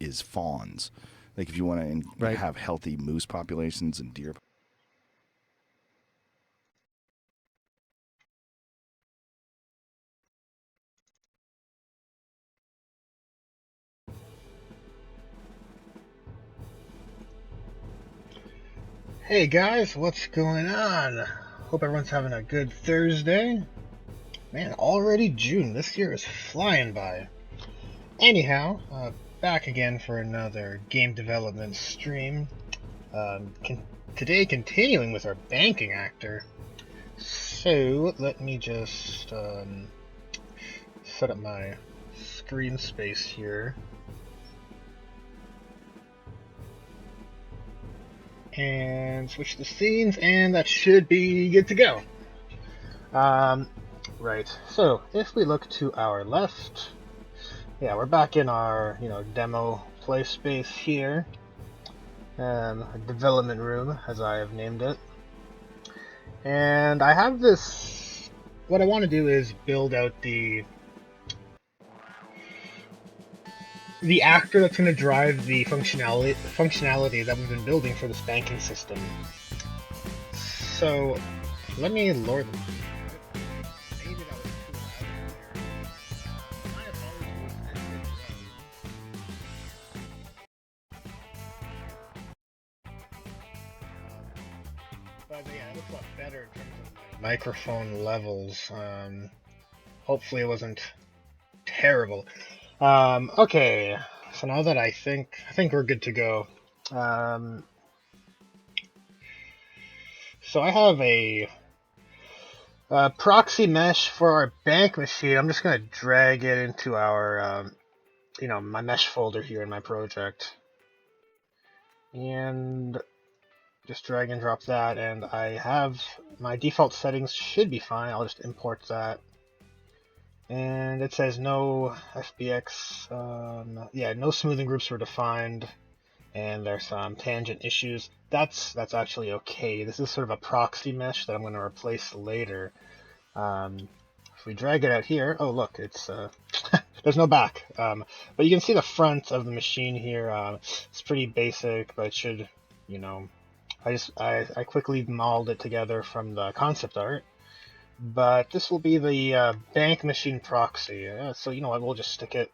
is fawns. Like if you want to have healthy moose populations and deer. Hey guys, what's going on? Hope everyone's having a good Thursday. Man, already June. This year is flying by. Anyhow, back again for another game development stream. Today continuing with our banking actor. So, let me just set up my screen space here. And switch the scenes, and that should be good to go. Right, so if we look to our left, yeah, we're back in our, demo play space here. A development room, as I have named it. And I have this, what I want to do is build out the actor that's going to drive the functionality that we've been building for this banking system. So, let me lower them. But yeah, it looks a lot better in terms of microphone levels. Hopefully it wasn't terrible. Okay, so now that I think we're good to go. So I have a proxy mesh for our bank machine. I'm just gonna drag it into our, my mesh folder here in my project, and just drag and drop that. And I have my default settings should be fine. I'll just import that. And it says no FBX, no smoothing groups were defined, and there's some tangent issues. That's actually okay. This is sort of a proxy mesh that I'm going to replace later. If we drag it out here, oh look, it's there's no back. But you can see the front of the machine here. It's pretty basic, but it should, I quickly modeled it together from the concept art. But this will be the bank machine proxy. So you know what, we'll just stick it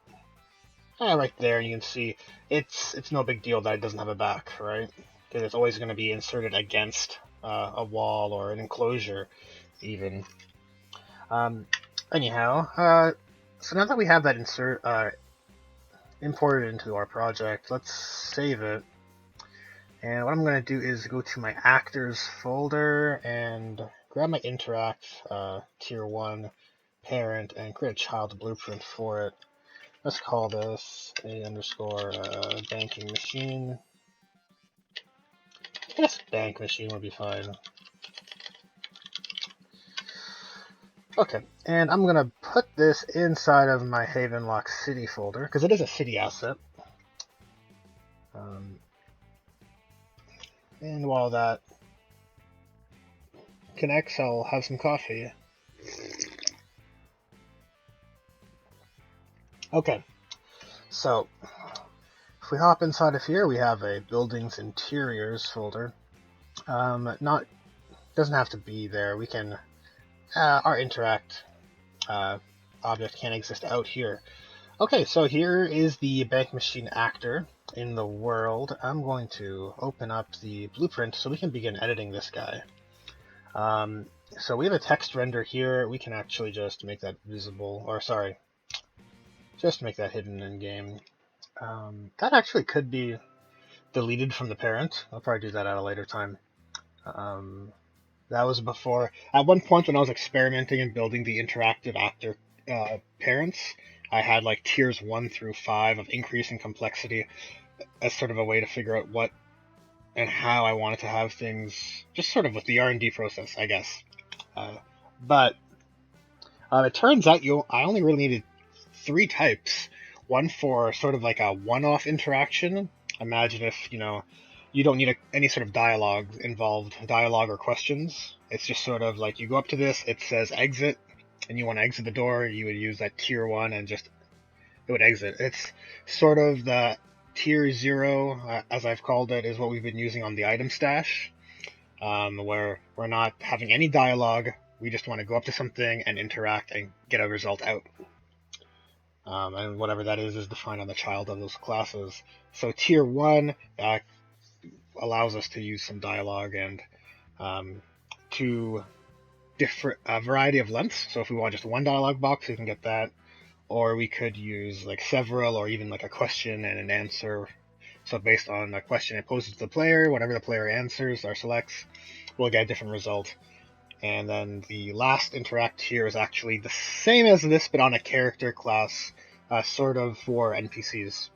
right there. You can see it's no big deal that it doesn't have a back, right? Because it's always going to be inserted against a wall or an enclosure, even. Anyhow, so now that we have that imported into our project, let's save it. And what I'm going to do is go to my actors folder and grab my interact tier 1 parent and create a child blueprint for it. Let's call this a_banking machine. I guess bank machine would be fine. Okay, and I'm going to put this inside of my Havenlock City folder, because it is a city asset. And while that connects, I'll have some coffee. Okay, so if we hop inside of here, we have a buildings interiors folder. Doesn't have to be there. We can our interact object can exist out here. Okay, so here is the bank machine actor in the world. I'm going to open up the blueprint so we can begin editing this guy. So we have a text render here. We can actually just make that visible, or sorry, just make that hidden in game. That actually could be deleted from the parent. I'll probably do that at a later time. That was before. At one point when I was experimenting and building the interactive actor parents, I had like tiers 1 through 5 of increasing complexity as sort of a way to figure out what and how I wanted to have things, just sort of with the R&D process, I guess. But it turns out I only really needed 3 types. One for sort of like a one-off interaction. Imagine if, you don't need any sort of dialogue or questions. It's just sort of like you go up to this, it says exit, and you want to exit the door, you would use that tier 1 and just it would exit. It's sort of the tier 0, as I've called it, is what we've been using on the item stash, where we're not having any dialogue. We just want to go up to something and interact and get a result out. And whatever that is defined on the child of those classes. So tier 1 allows us to use some dialogue and to a variety of lengths. So if we want just one dialogue box, we can get that. Or we could use like several, or even like a question and an answer. So based on a question it poses to the player, whatever the player answers or selects, we'll get a different result. And then the last interact here is actually the same as this, but on a character class, sort of for NPCs.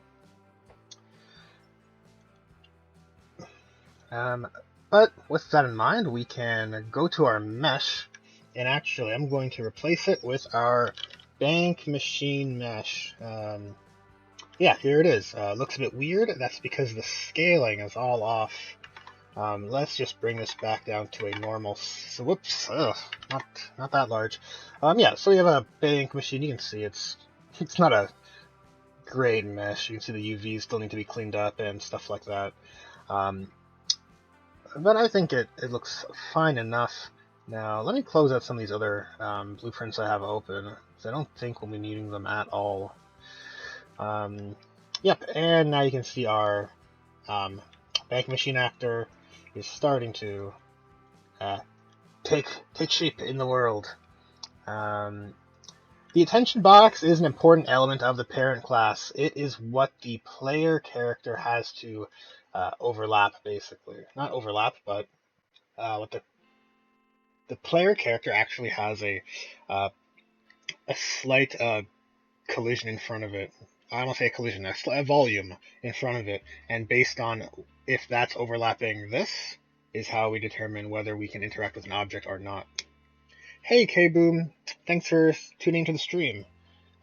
But with that in mind, we can go to our mesh, and actually I'm going to replace it with our bank machine mesh. Yeah, here it is. Looks a bit weird. That's because the scaling is all off. Let's just bring this back down to a normal. Whoops, not that large. Yeah, so we have a bank machine. You can see it's not a great mesh. You can see the UVs still need to be cleaned up and stuff like that. But I think it looks fine enough. Now, let me close out some of these other blueprints I have open, because I don't think we'll be needing them at all. Yep, and now you can see our bank machine actor is starting to take shape in the world. The attention box is an important element of the parent class. It is what the player character has to overlap, basically. Not overlap, but what the player character actually has a slight collision in front of it. I don't want to say a collision, a volume in front of it, and based on if that's overlapping this, is how we determine whether we can interact with an object or not. Hey K-Boom, thanks for tuning to the stream.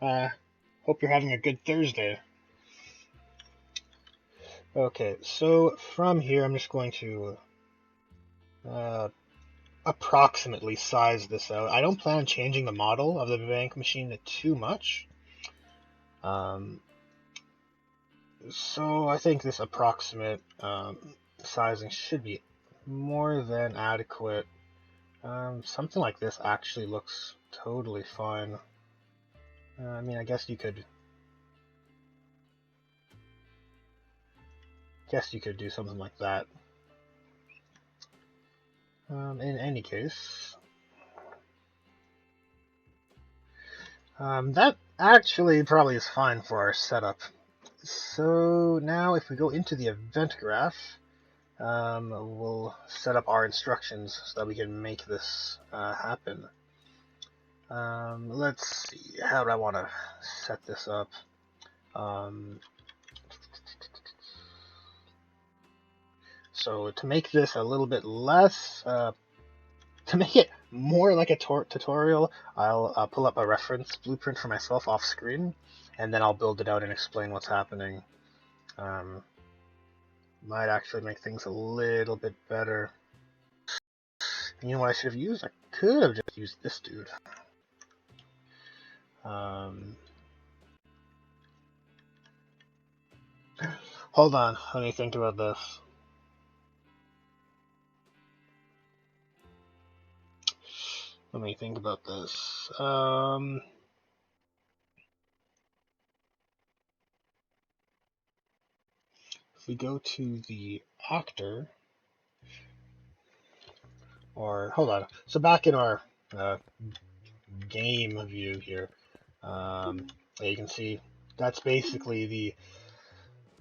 Hope you're having a good Thursday. Okay, so from here I'm just going to approximately size this out. I don't plan on changing the model of the bank machine too much. So I think this approximate sizing should be more than adequate. Something like this actually looks totally fine. I mean, I guess you could do something like that. In any case, that actually probably is fine for our setup. So now if we go into the event graph, we'll set up our instructions so that we can make this happen. Let's see, how do I want to set this up? So to make this a little bit less, to make it more like a tutorial, I'll pull up a reference blueprint for myself off screen, and then I'll build it out and explain what's happening. Might actually make things a little bit better. You know what I should have used? I could have just used this dude. Hold on, let me think about this. Let me think about this. If we go to the actor, or hold on, so back in our game view here, you can see that's basically the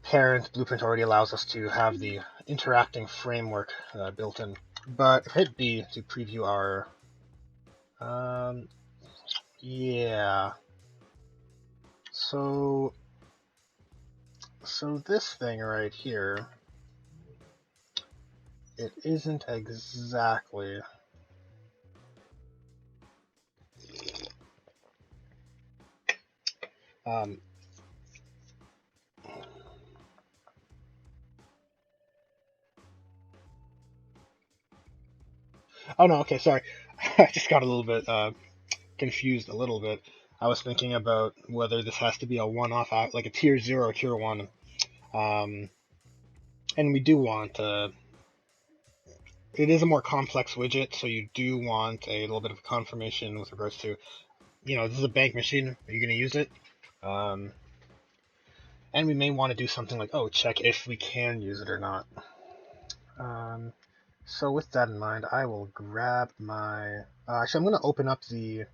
parent blueprint already allows us to have the interacting framework built in. But hit B to preview our yeah. So this thing right here, it isn't exactly oh no, okay, sorry. I just got a little bit confused a little bit. I was thinking about whether this has to be a one-off, like a tier 0 or tier 1. And we do want it is a more complex widget, so you do want a little bit of confirmation with regards to, this is a bank machine. Are you going to use it? And we may want to do something like, check if we can use it or not. So with that in mind, I will grab my... actually, I'm going to open up the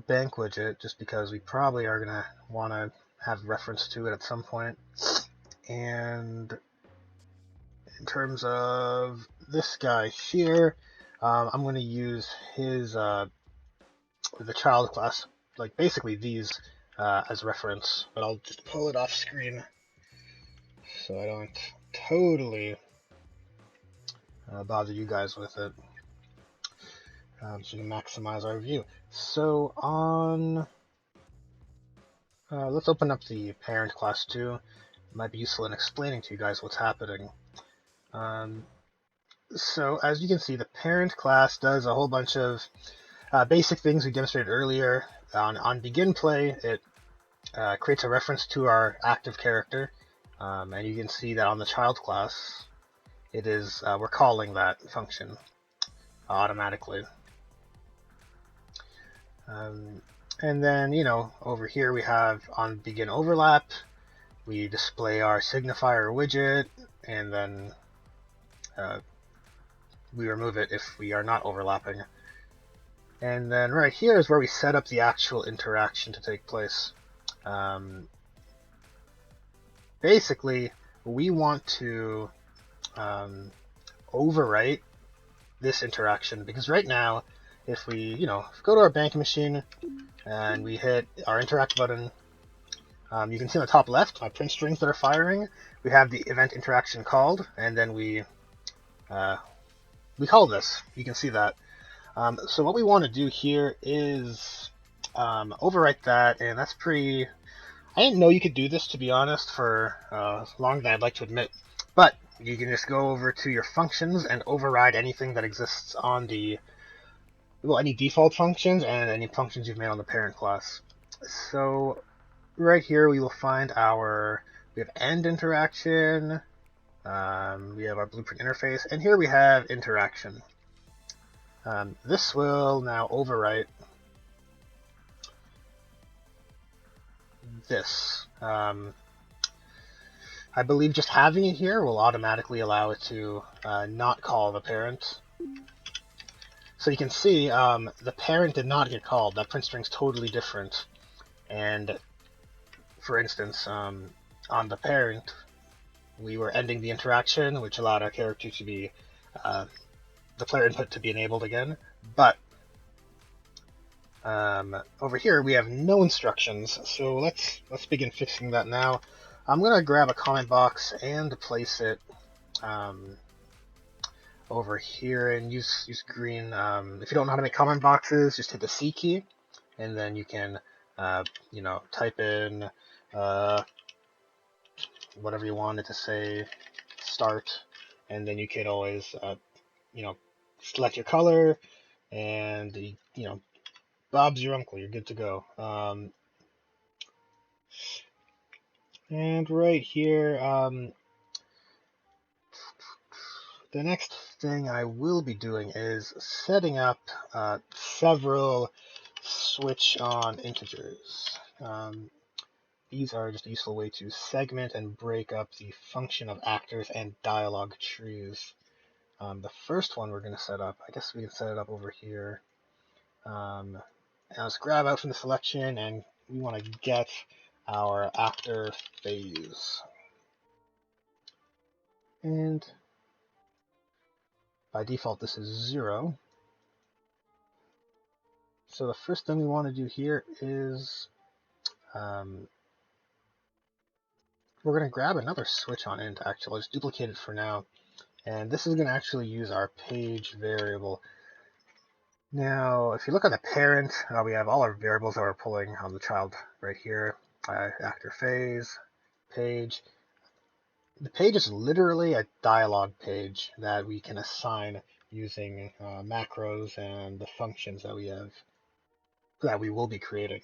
bank widget just because we probably are going to want to have reference to it at some point. And in terms of this guy here, I'm going to use his the child class, like basically these as reference, but I'll just pull it off screen so I don't totally bother you guys with it. So to maximize our view. So on, let's open up the parent class too. It might be useful in explaining to you guys what's happening. So as you can see, the parent class does a whole bunch of basic things we demonstrated earlier. On begin play, it creates a reference to our active character, and you can see that on the child class, it is we're calling that function automatically. And then, over here we have on begin overlap, we display our signifier widget, and then we remove it if we are not overlapping. And then right here is where we set up the actual interaction to take place. Basically, we want to overwrite this interaction, because right now, if we, go to our banking machine and we hit our interact button, you can see on the top left, my print strings that are firing. We have the event interaction called, and then we call this. You can see that. So what we want to do here is overwrite that, and that's pretty... I didn't know you could do this, to be honest, for as long as I'd like to admit. But you can just go over to your functions and override anything that exists on any default functions and any functions you've made on the parent class. So right here we will find we have end interaction, we have our blueprint interface, and here we have interaction. This will now overwrite this. I believe just having it here will automatically allow it to not call the parent. So you can see the parent did not get called. That print string's totally different. And for instance, on the parent, we were ending the interaction, which allowed our character to be the player input to be enabled again. But over here we have no instructions, so let's begin fixing that now. I'm going to grab a comment box and place it over here and use green. If you don't know how to make comment boxes, just hit the C key, and then you can type in whatever you wanted to say, start, and then you can always select your color, and Bob's your uncle, you're good to go. And right here, the next thing I will be doing is setting up several switch on integers. These are just a useful way to segment and break up the function of actors and dialogue trees. The first one we're going to set up, I guess we can set it up over here. Now let's grab out from the selection, and we want to get our actor phase. And by default, this is 0. So the first thing we want to do here is we're going to grab another switch on int, actually. I'll just duplicate it for now. And this is going to actually use our page variable. Now, if you look at the parent, we have all our variables that we're pulling on the child right here. Actor phase, page. The page is literally a dialog page that we can assign using macros and the functions that we will be creating.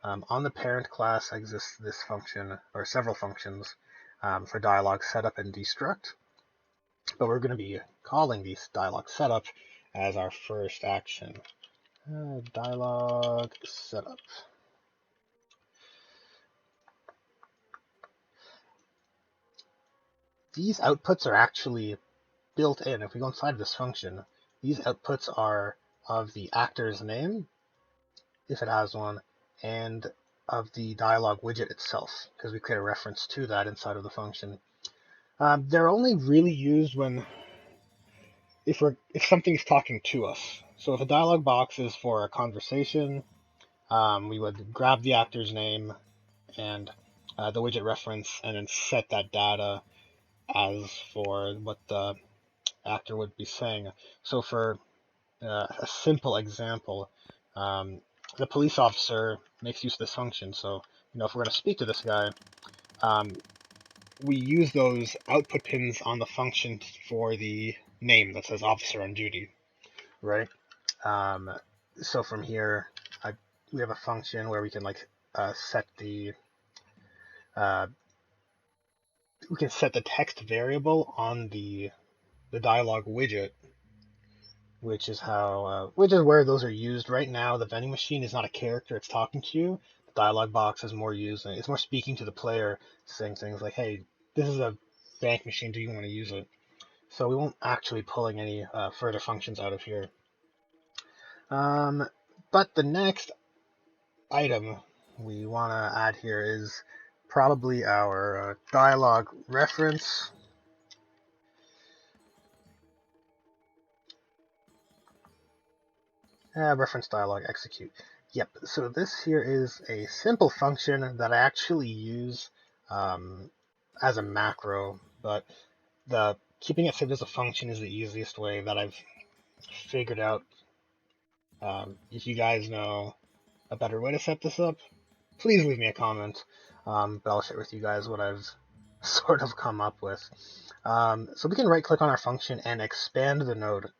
On the parent class exists this function, or several functions, for dialog setup and destruct. But we're going to be calling these dialog setup as our first action. Dialog setup. These outputs are actually built in. If we go inside this function, these outputs are of the actor's name, if it has one, and of the dialog widget itself, because we create a reference to that inside of the function. They're only really used when if something's talking to us. So if a dialog box is for a conversation, we would grab the actor's name and the widget reference, and then set that data as for what the actor would be saying. So for a simple example, the police officer makes use of this function. So if we're going to speak to this guy, we use those output pins on the function for the name that says officer on duty, right? So from here, we have a function where we can set the text variable on the dialog widget, which is where those are used right now. The vending machine is not a character; it's talking to you. The dialog box is more used, it's more speaking to the player, saying things like, "Hey, this is a bank machine. Do you want to use it?" So we won't actually be pulling any further functions out of here. But the next item we want to add here is probably our dialog reference. Reference dialog execute. Yep, so this here is a simple function that I actually use as a macro, but keeping it saved as a function is the easiest way that I've figured out. If you guys know a better way to set this up, please leave me a comment, but I'll share with you guys what I've sort of come up with. So we can right click on our function and expand the node.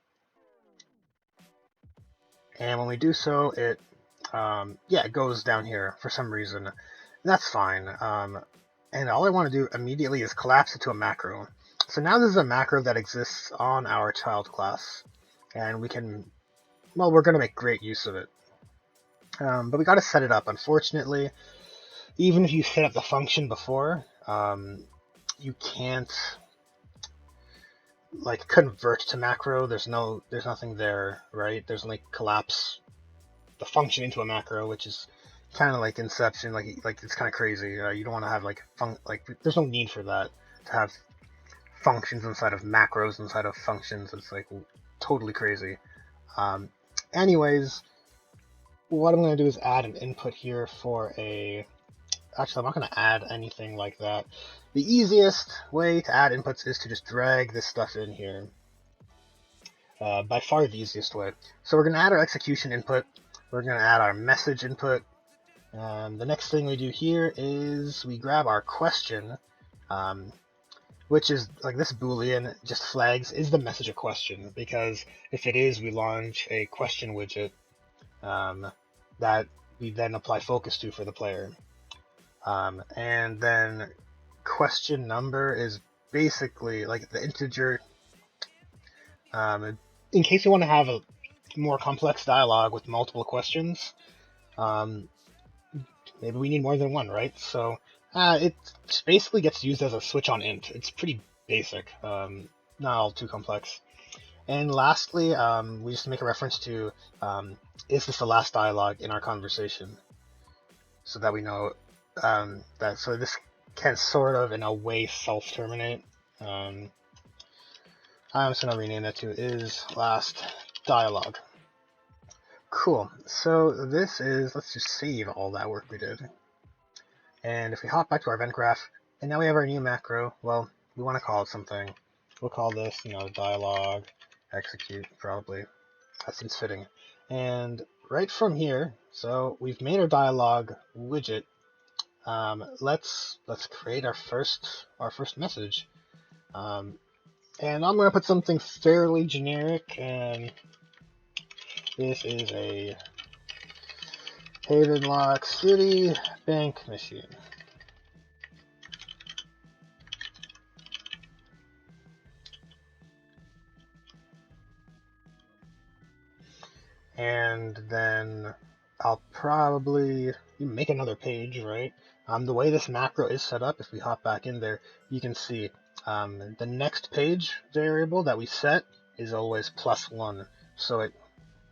And when we do so, it goes down here for some reason. That's fine. And all I want to do immediately is collapse it to a macro. So now this is a macro that exists on our child class, and we're going to make great use of it. But we got to set it up. Unfortunately, even if you set up the function before, you can't convert to macro. There's nothing there, right? There's only collapse the function into a macro, which is kind of like Inception. Like it's kind of crazy. You don't want to have there's no need for that, to have functions inside of macros inside of functions. It's totally crazy. Anyways, what I'm going to do is add an input here for actually, I'm not going to add anything like that. The easiest way to add inputs is to just drag this stuff in here. By far the easiest way. So we're going to add our execution input. We're going to add our message input. The next thing we do here is we grab our question, which is this Boolean just flags, is the message a question? Because if it is, we launch a question widget that we then apply focus to for the player. And then question number is basically the integer. In case you want to have a more complex dialogue with multiple questions, maybe we need more than one, right? So it basically gets used as a switch on int. It's pretty basic, not all too complex. And lastly, we just make a reference to, is this the last dialogue in our conversation? So that we know so this can sort of, in a way, self-terminate. I'm just going to rename that to is last dialogue. Cool. So this is, let's just save all that work we did. And if we hop back to our event graph, and now we have our new macro, well, we want to call it something. We'll call this, dialog execute, probably. That seems fitting. And right from here, so we've made our dialog widget. Let's create our first message. And I'm going to put something fairly generic, and this is a Havenlock City bank machine. And then I'll probably make another page, right? The way this macro is set up, if we hop back in there, you can see the next page variable that we set is always +1. So it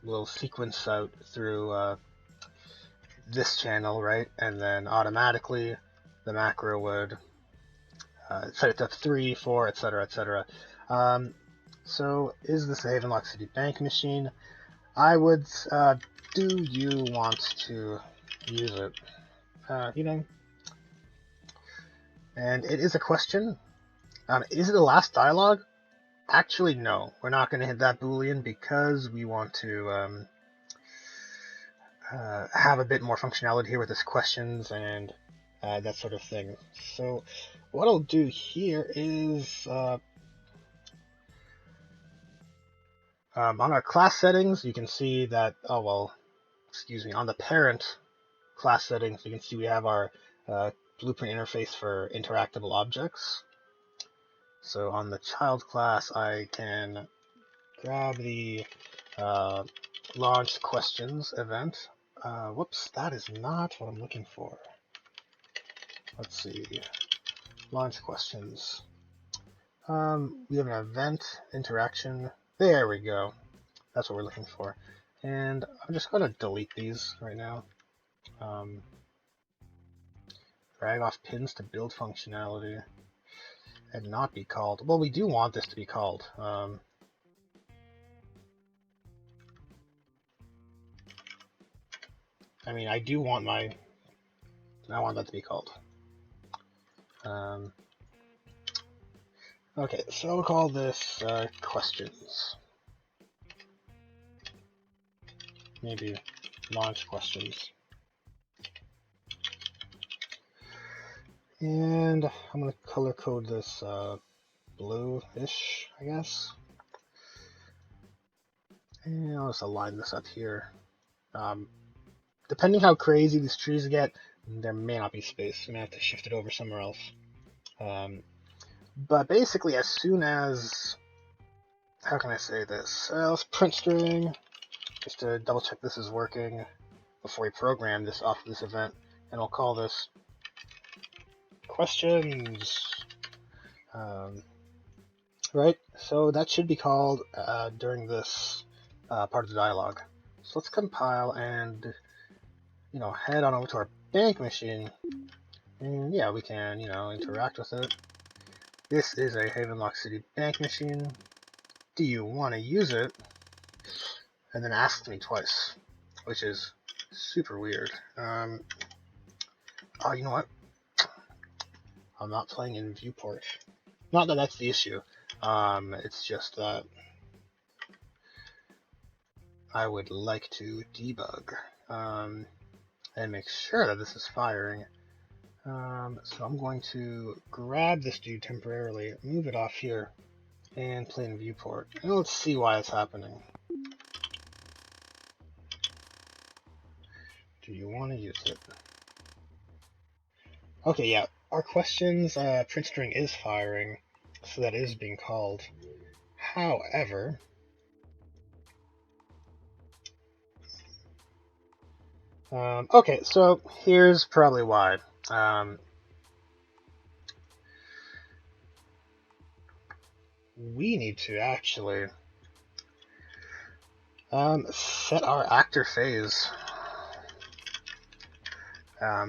will sequence out through this channel, right? And then automatically the macro would set it to 3, 4, etc., etc. So is this a Havenlock City bank machine? I would, do you want to use it? And it is a question. Is it the last dialogue? Actually, no. We're not going to hit that boolean because we want to have a bit more functionality here with this questions and that sort of thing. So what I'll do here is on our class settings, you can see that, on the parent class settings, you can see we have our blueprint interface for interactable objects. So on the child class, I can grab the launch questions event. Whoops, that is not what I'm looking for. Let's see, launch questions. We have an event interaction. There we go. That's what we're looking for. And I'm just going to delete these right now. Drag off pins to build functionality and not be called. Well, we do want this to be called. I do want I want that to be called. Okay, so I'll call this questions. Maybe launch questions. And I'm going to color code this blue-ish, I guess. And I'll just align this up here. Depending how crazy these trees get, there may not be space. I may have to shift it over somewhere else. But basically, as soon as, how can I say this? Let's print string, just to double check this is working before we program this off of this event. And I'll call this questions. Right, so that should be called during this part of the dialogue. So let's compile and head on over to our bank machine, and yeah, we can interact with it. This is a Havenlock City bank machine. Do you want to use it? And then asks me twice, which is super weird. Oh, you know what? I'm not playing in viewport. Not that that's the issue. It's just that I would like to debug and make sure that this is firing. So I'm going to grab this dude temporarily, move it off here, and play in viewport. And let's see why it's happening. Do you want to use it? Okay, yeah, our questions print string is firing, so that is being called. However, okay, so here's probably why. We need to actually set our actor phase.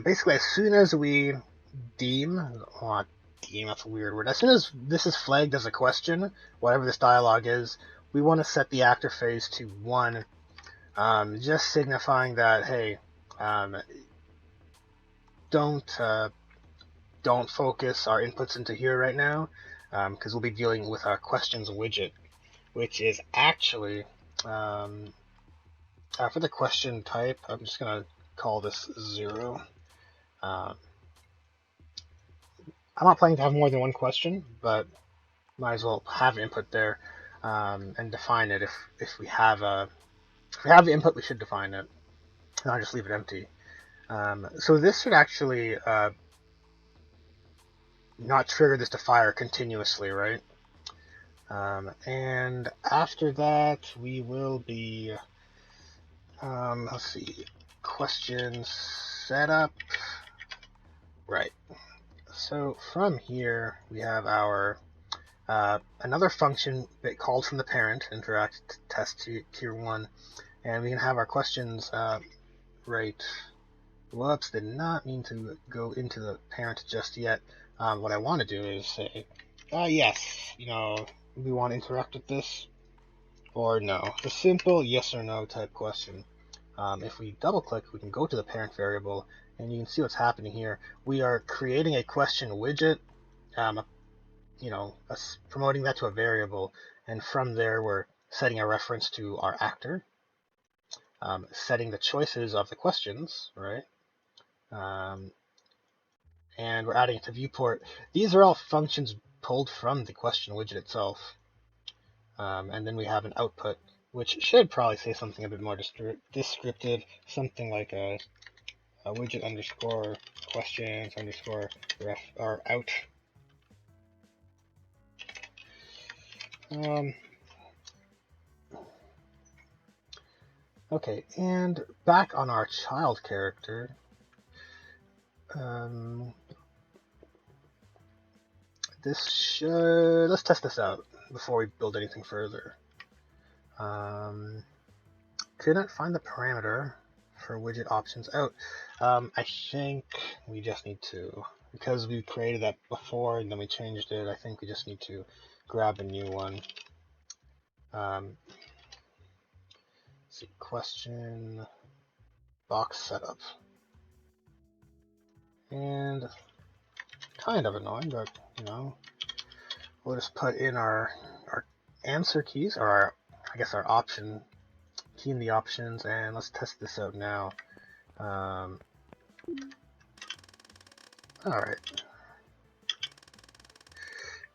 Basically, as soon as we that's a weird word. As soon as this is flagged as a question, whatever this dialogue is, we want to set the actor phase to 1, just signifying that, hey, don't focus our inputs into here right now, because we'll be dealing with our questions widget, which is actually, for the question type, I'm just going to call this 0. I'm not planning to have more than one question, but might as well have input there and define it. If we have the input, we should define it, and I'll just leave it empty. So this should actually not trigger this to fire continuously, right? And after that, we will be, let's see, question setup. Right. So from here, we have our another function that called from the parent, interact test tier 1, and we can have our questions right. Whoops, did not mean to go into the parent just yet. What I want to do is say, yes, we want to interact with this, or no. It's a simple yes or no type question. If we double click, we can go to the parent variable, and you can see what's happening here. We are creating a question widget, promoting that to a variable, and from there we're setting a reference to our actor, setting the choices of the questions, right? And we're adding it to viewport. These are all functions pulled from the question widget itself. And then we have an output, which should probably say something a bit more descriptive, something like a widget underscore questions underscore ref or out. Okay, and back on our child character. Let's test this out before we build anything further. Couldn't find the parameter for widget options out. I think we just need to, because we created that before and then we changed it, I think we just need to grab a new one. Let's see, question box setup. And kind of annoying, but we'll just put in our answer keys, or our option key in the options, and let's test this out now. Alright.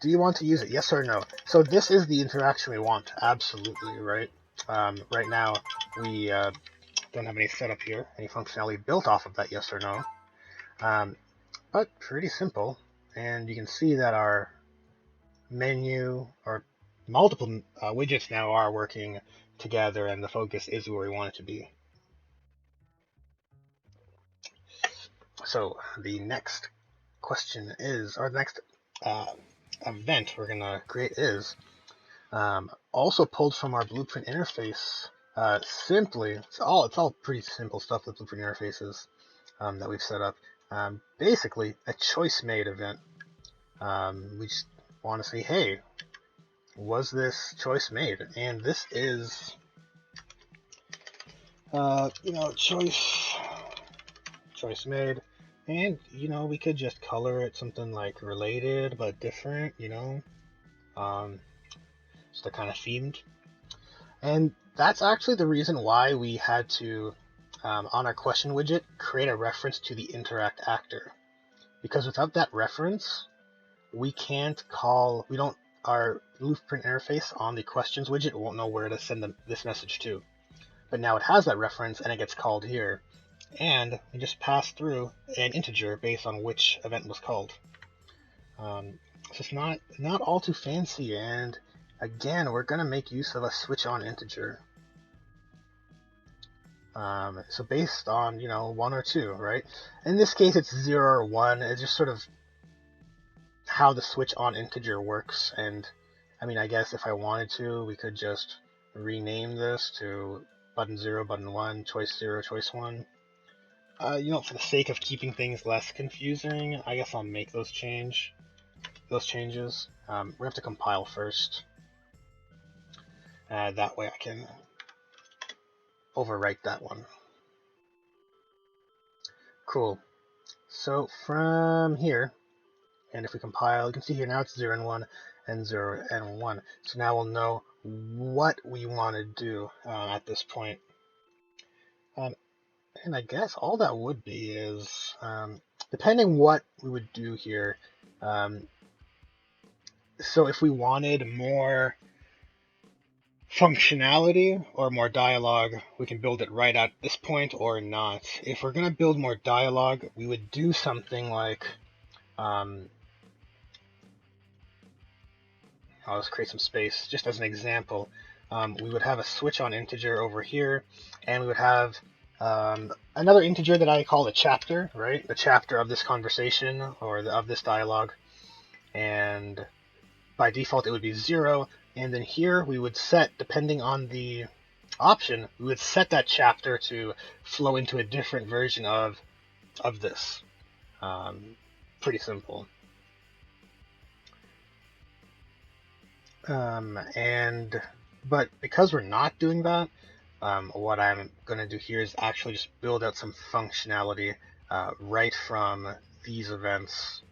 Do you want to use it? Yes or no? So this is the interaction we want, absolutely, right? Right now, we don't have any setup here, any functionality built off of that yes or no. But pretty simple, and you can see that our menu, or multiple widgets now are working together, and the focus is where we want it to be. So the next question is, or the next event we're going to create is also pulled from our blueprint interface. Simply, it's all pretty simple stuff with blueprint interfaces that we've set up. Basically, a choice made event. We just want to say, hey, was this choice made? And this is, choice made. And, we could just color it something like related but different, so they're kind of themed. And that's actually the reason why we had to, on our question widget, create a reference to the interact actor. Because without that reference, our blueprint interface on the questions widget won't know where to send this message to. But now it has that reference and it gets called here. And we just pass through an integer based on which event was called. So it's not all too fancy, and again, we're going to make use of a switch on integer. So based on, 1 or 2, right? In this case, it's 0 or 1. It's just sort of how the switch on integer works. And I guess if I wanted to, we could just rename this to button 0, button 1, choice 0, choice 1. For the sake of keeping things less confusing, I guess I'll make those changes. We have to compile first. That way I can overwrite that one. Cool. So from here, and if we compile, you can see here now it's 0 and 1 and 0 and 1. So now we'll know what we want to do at this point. And I guess all that would be is, depending what we would do here, so if we wanted more functionality or more dialogue, we can build it right at this point or not. If we're going to build more dialogue, we would do something like, I'll just create some space just as an example. We would have a switch on integer over here, and we would have another integer that I call the chapter, right? The chapter of this conversation or of this dialogue. And by default, it would be 0. And then here we would set, depending on the option, we would set that chapter to flow into a different version of this. Pretty simple. But because we're not doing that, what I'm going to do here is actually just build out some functionality right from these events.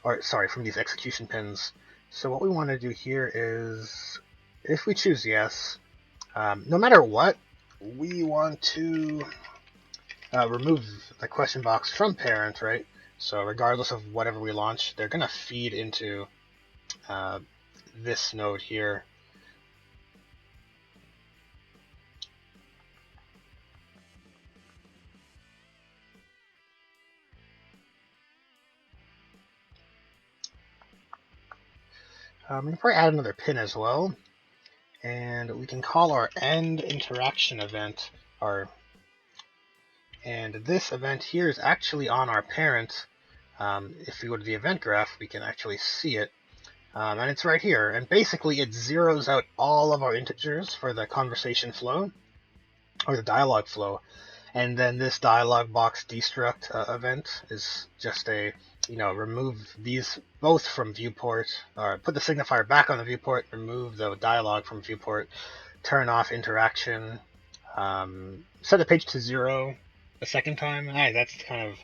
From these execution pins. So what we want to do here is, if we choose yes, no matter what, we want to remove the question box from parent, right? So regardless of whatever we launch, they're going to feed into this node here. We can probably add another pin as well, and we can call our end interaction event and this event here is actually on our parent. If we go to the event graph, we can actually see it, and it's right here. And basically, it zeroes out all of our integers for the conversation flow or the dialogue flow, and then this dialog box destruct event is just a remove these both from viewport, or put the signifier back on the viewport, remove the dialog from viewport, turn off interaction, set the page to 0 a second time. That's kind of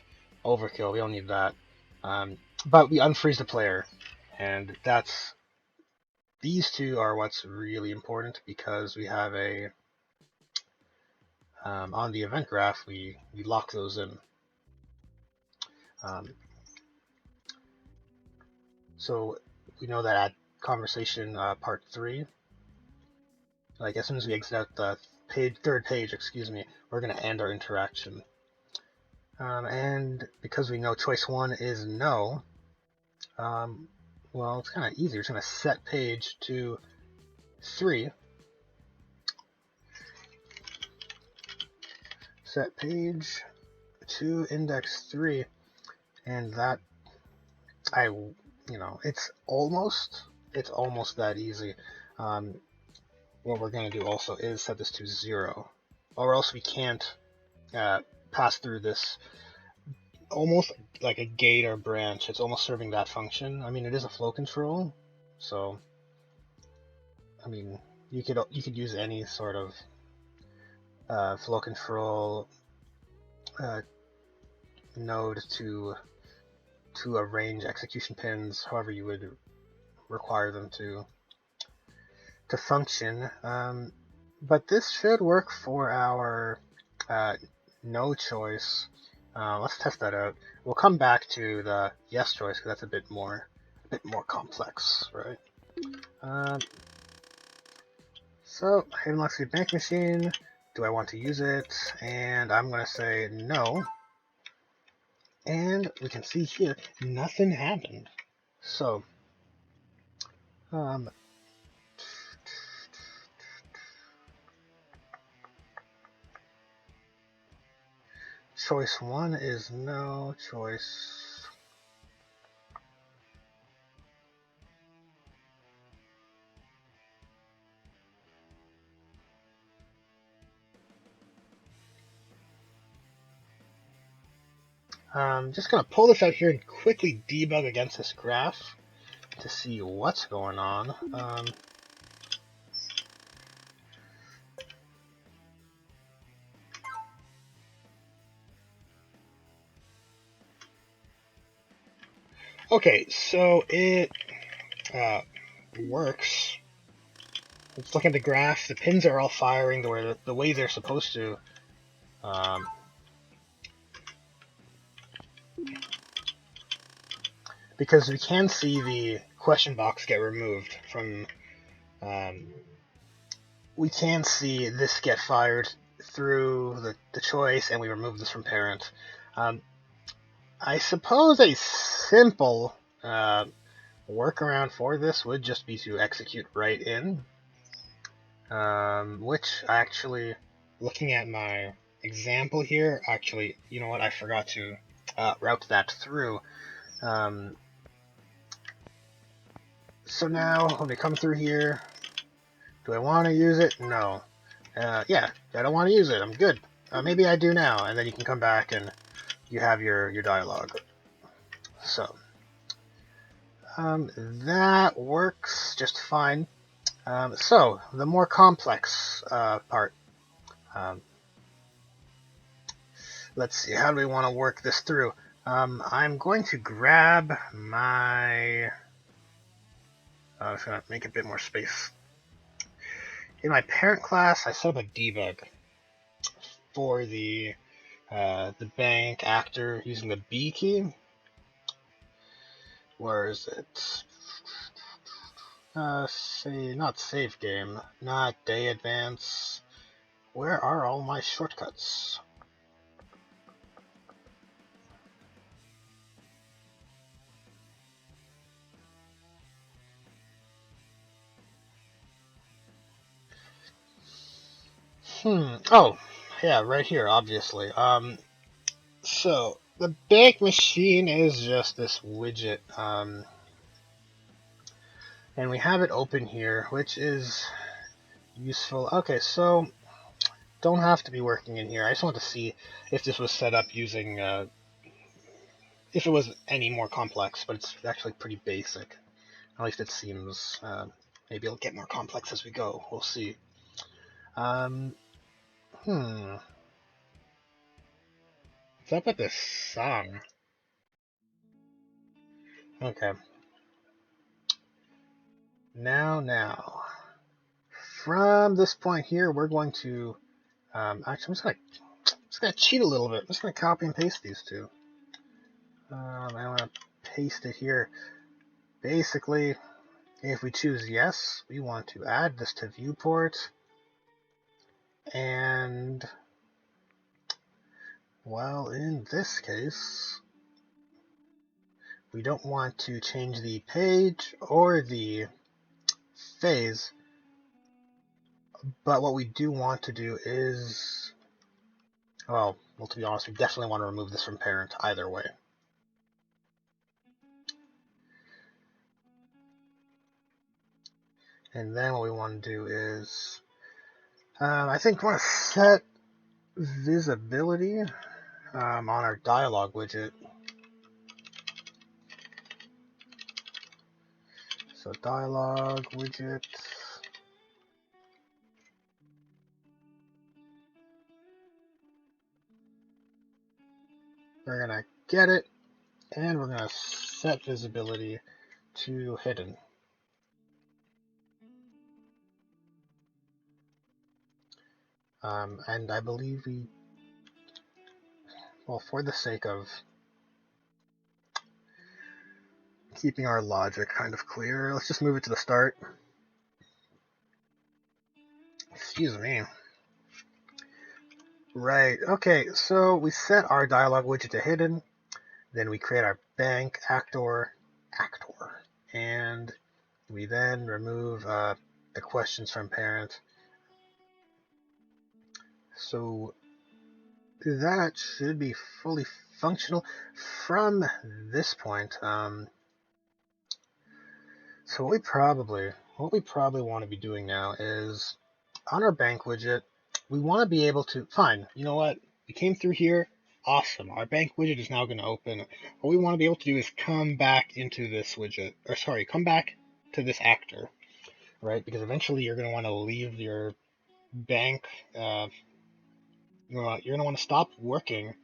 overkill. We don't need that. But we unfreeze the player, and these two are what's really important, because we have a on the event graph we lock those in. So we know that at conversation part 3, like as soon as we exit out the third page, we're going to end our interaction. And because we know choice 1 is no, well, it's kind of easy. We're just going to set page to 3. Set page to index 3, and that it's almost that easy. What we're going to do also is set this to 0, or else we can't pass through this, almost like a gate or branch. It's almost serving that function. I mean, it is a flow control, so I mean, you could use any sort of flow control node to arrange execution pins however you would require them to function. But this should work for our no choice. Let's test that out. We'll come back to the yes choice because that's a bit more complex, right? So I unlock the bank machine. Do I want to use it? And I'm going to say no. And we can see here, nothing happened. So, choice 1 is no, choice... I'm just going to pull this out here and quickly debug against this graph to see what's going on. Okay, so it works. Let's look at the graph. The pins are all firing the way they're supposed to. Because we can see the question box get removed from. We can see this get fired through the choice, and we remove this from parent. I suppose a simple workaround for this would just be to execute right in, which actually, looking at my example here, actually, you know what, I forgot to route that through. So now, when we come through here, do I want to use it? No. Yeah, I don't want to use it. I'm good. Maybe I do now, and then you can come back and you have your dialogue. So, that works just fine. So, the more complex part. Let's see, how do we want to work this through? I'm going to grab my... I'm just going to make a bit more space. In my parent class, I set up a debug for the bank actor using the B key. Where is it? Not save game, not day advance. Where are all my shortcuts? Oh, yeah, right here, obviously. So the bank machine is just this widget, and we have it open here, which is useful. Okay, so don't have to be working in here. I just want to see if this was set up using, if it was any more complex, but it's actually pretty basic. At least it seems. Maybe it'll get more complex as we go. We'll see. What's up with this song? Okay. Now. From this point here, we're going to... actually, I'm just gonna cheat a little bit. I'm just gonna copy and paste these two. I want to paste it here. Basically, if we choose yes, we want to add this to viewport. And, well, in this case, we don't want to change the page or the phase, but what we do want to do is, well, to be honest, we definitely want to remove this from parent either way. And then what we want to do is, I think we want to set visibility on our dialog widget. So dialog widget. We're going to get it, and we're going to set visibility to hidden. And I believe well, for the sake of keeping our logic kind of clear, let's just move it to the start. Excuse me. Right, okay, so we set our dialog widget to hidden, then we create our bank actor, and we then remove the questions from parent. So that should be fully functional from this point. So what we probably want to be doing now is on our bank widget, we want to be able to, fine, you know what? We came through here, awesome. Our bank widget is now going to open. What we want to be able to do is come back into this widget, or sorry, come back to this actor, right? Because eventually you're going to want to leave your bank, you're going to want to stop working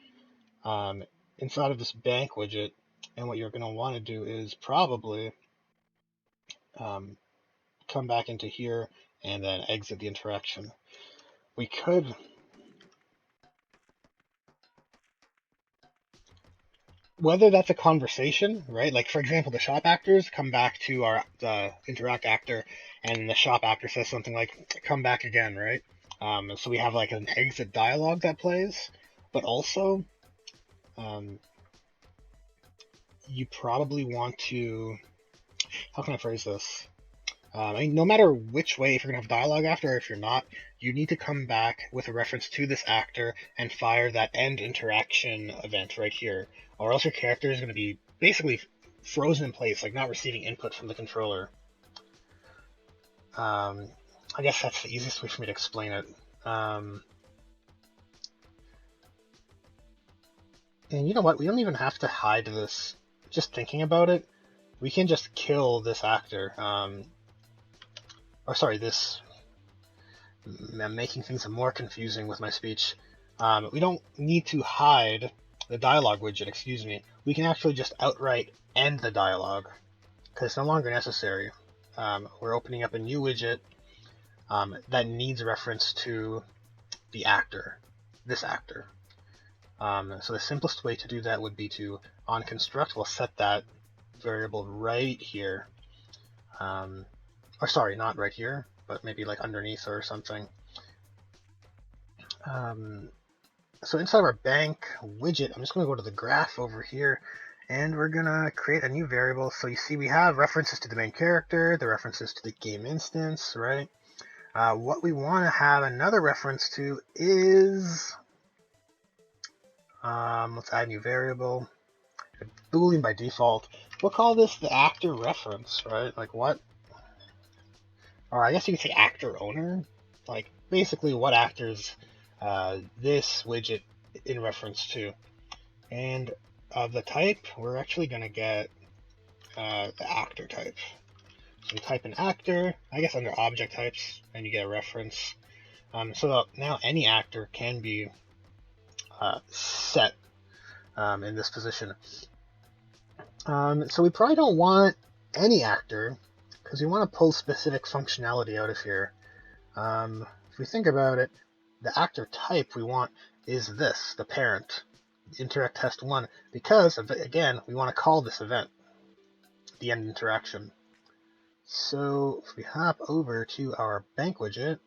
inside of this bank widget, and what you're going to want to do is probably come back into here and then exit the interaction. We could whether that's a conversation, right? Like, for example, the shop actors come back to our interact actor, and the shop actor says something like, come back again, right? So we have like an exit dialogue that plays, but also you probably want to, how can I phrase this? I mean, no matter which way, if you're going to have dialogue after or if you're not, you need to come back with a reference to this actor and fire that end interaction event right here. Or else your character is going to be basically frozen in place, like not receiving input from the controller. I guess that's the easiest way for me to explain it. And you know what? We don't even have to hide this. Just thinking about it, we can just kill this actor. Or sorry, this. I'm making things more confusing with my speech. We don't need to hide the dialogue widget, excuse me. We can actually just outright end the dialogue, because it's no longer necessary. We're opening up a new widget that needs reference to the actor, this actor. So the simplest way to do that would be to, on construct, we'll set that variable right here. Or sorry, not right here, but maybe like underneath or something. So inside of our bank widget, I'm just going to go to the graph over here, and we're going to create a new variable. So you see we have references to the main character, the references to the game instance, right? What we want to have another reference to is, let's add a new variable, Boolean by default. We'll call this the actor reference, right? Like what? Or I guess you could say actor owner. Like basically what actors this widget in reference to. And of the type, we're actually going to get the actor type. So we type in actor, I guess under object types, and you get a reference. So now any actor can be set in this position. So we probably don't want any actor, because we want to pull specific functionality out of here. If we think about it, the actor type we want is this, the parent, interact test 1, because, again, we want to call this event, the end interaction. So if we hop over to our bank widget,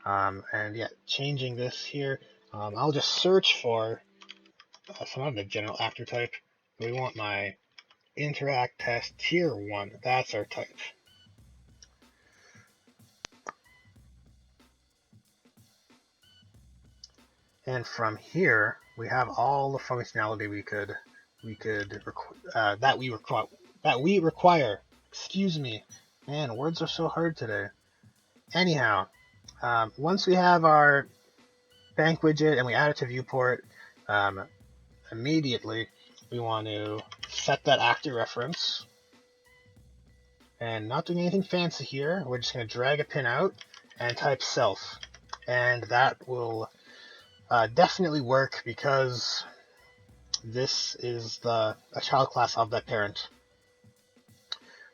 and yeah, changing this here, I'll just search for some of the general actor type. We want my interact test tier 1, that's our type. And from here, we have all the functionality that we require. Excuse me, man, words are so hard today. Anyhow, once we have our bank widget and we add it to viewport, immediately we want to set that actor reference. And not doing anything fancy here, we're just going to drag a pin out and type self. And that will definitely work because this is a child class of that parent.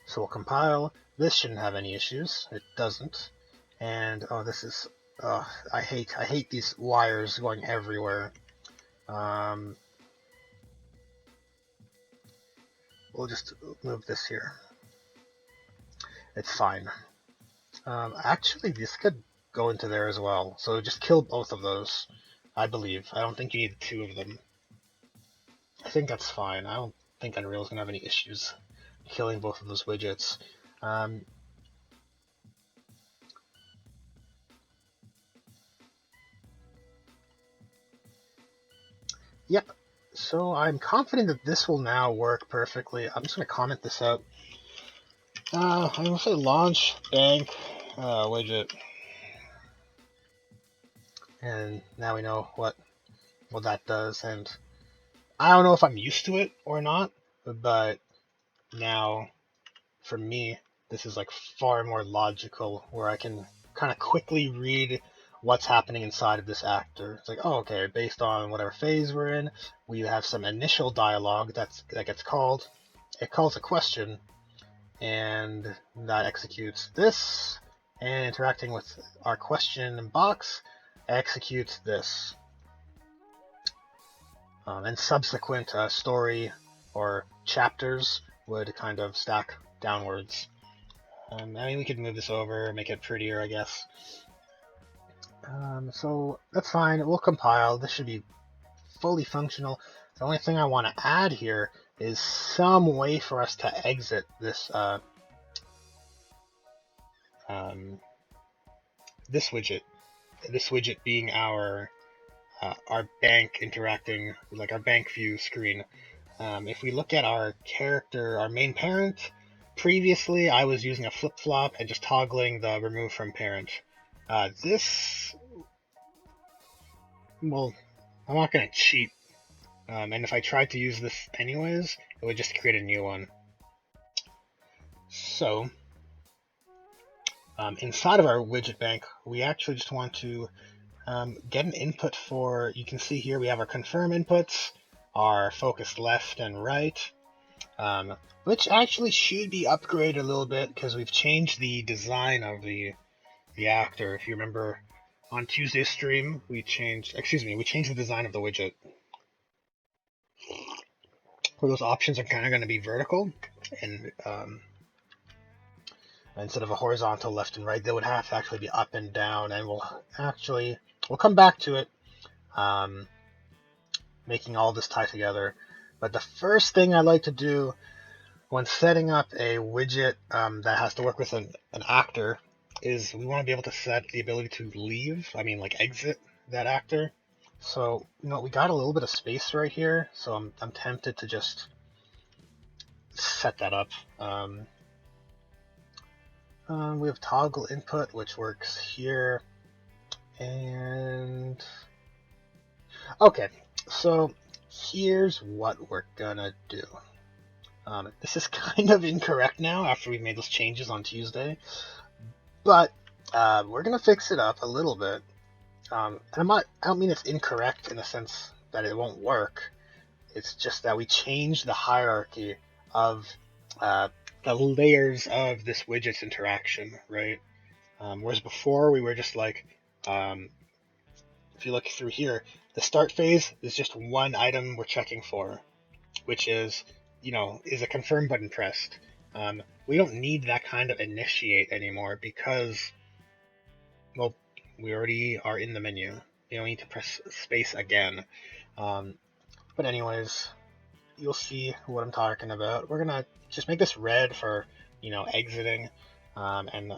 So we'll compile. This shouldn't have any issues. It doesn't. And this is I hate these wires going everywhere. We'll just move this here. It's fine. Actually, this could go into there as well. So just kill both of those, I believe. I don't think you need 2 of them. I think that's fine. I don't think Unreal is going to have any issues killing both of those widgets. Yep. So I'm confident that this will now work perfectly. I'm just going to comment this out. I'm going to say launch bank widget. And now we know what that does. And I don't know if I'm used to it or not, but now for me, this is like far more logical, where I can kind of quickly read what's happening inside of this actor. It's like, oh, okay, based on whatever phase we're in, we have some initial dialogue that gets called. It calls a question, and that executes this, and interacting with our question box executes this. And subsequent story or chapters would kind of stack downwards. I mean, we could move this over, make it prettier, I guess. So that's fine. It will compile. This should be fully functional. The only thing I want to add here is some way for us to exit this this widget. This widget being our bank interacting, like our bank view screen. If we look at our character, our main parent, previously I was using a flip-flop and just toggling the remove from parent. Well, I'm not going to cheat. And if I tried to use this anyways, it would just create a new one. So, inside of our widget bank, we actually just want to get an input for, you can see here we have our confirm inputs, our focused left and right, which actually should be upgraded a little bit because we've changed the design of the actor. If you remember on Tuesday's stream, we changed the design of the widget. Where those options are kind of going to be vertical, and instead of a horizontal left and right, they would have to actually be up and down, and we'll come back to it, making all this tie together. But the first thing I like to do when setting up a widget that has to work with an actor is we want to be able to set the ability to leave, exit that actor. So, we got a little bit of space right here, so I'm tempted to just set that up. We have toggle input, which works here, and okay, so here's what we're gonna do. This is kind of incorrect now after we made those changes on Tuesday, but we're gonna fix it up a little bit. And I don't mean it's incorrect in the sense that it won't work. It's just that we changed the hierarchy of the layers of this widget's interaction, right? Whereas before we were just like, if you look through here, the start phase is just one item we're checking for, which is, is a confirm button pressed? We don't need that kind of initiate anymore because, well, we already are in the menu. You don't need to press space again. But anyways, you'll see what I'm talking about. We're gonna just make this red for, exiting, and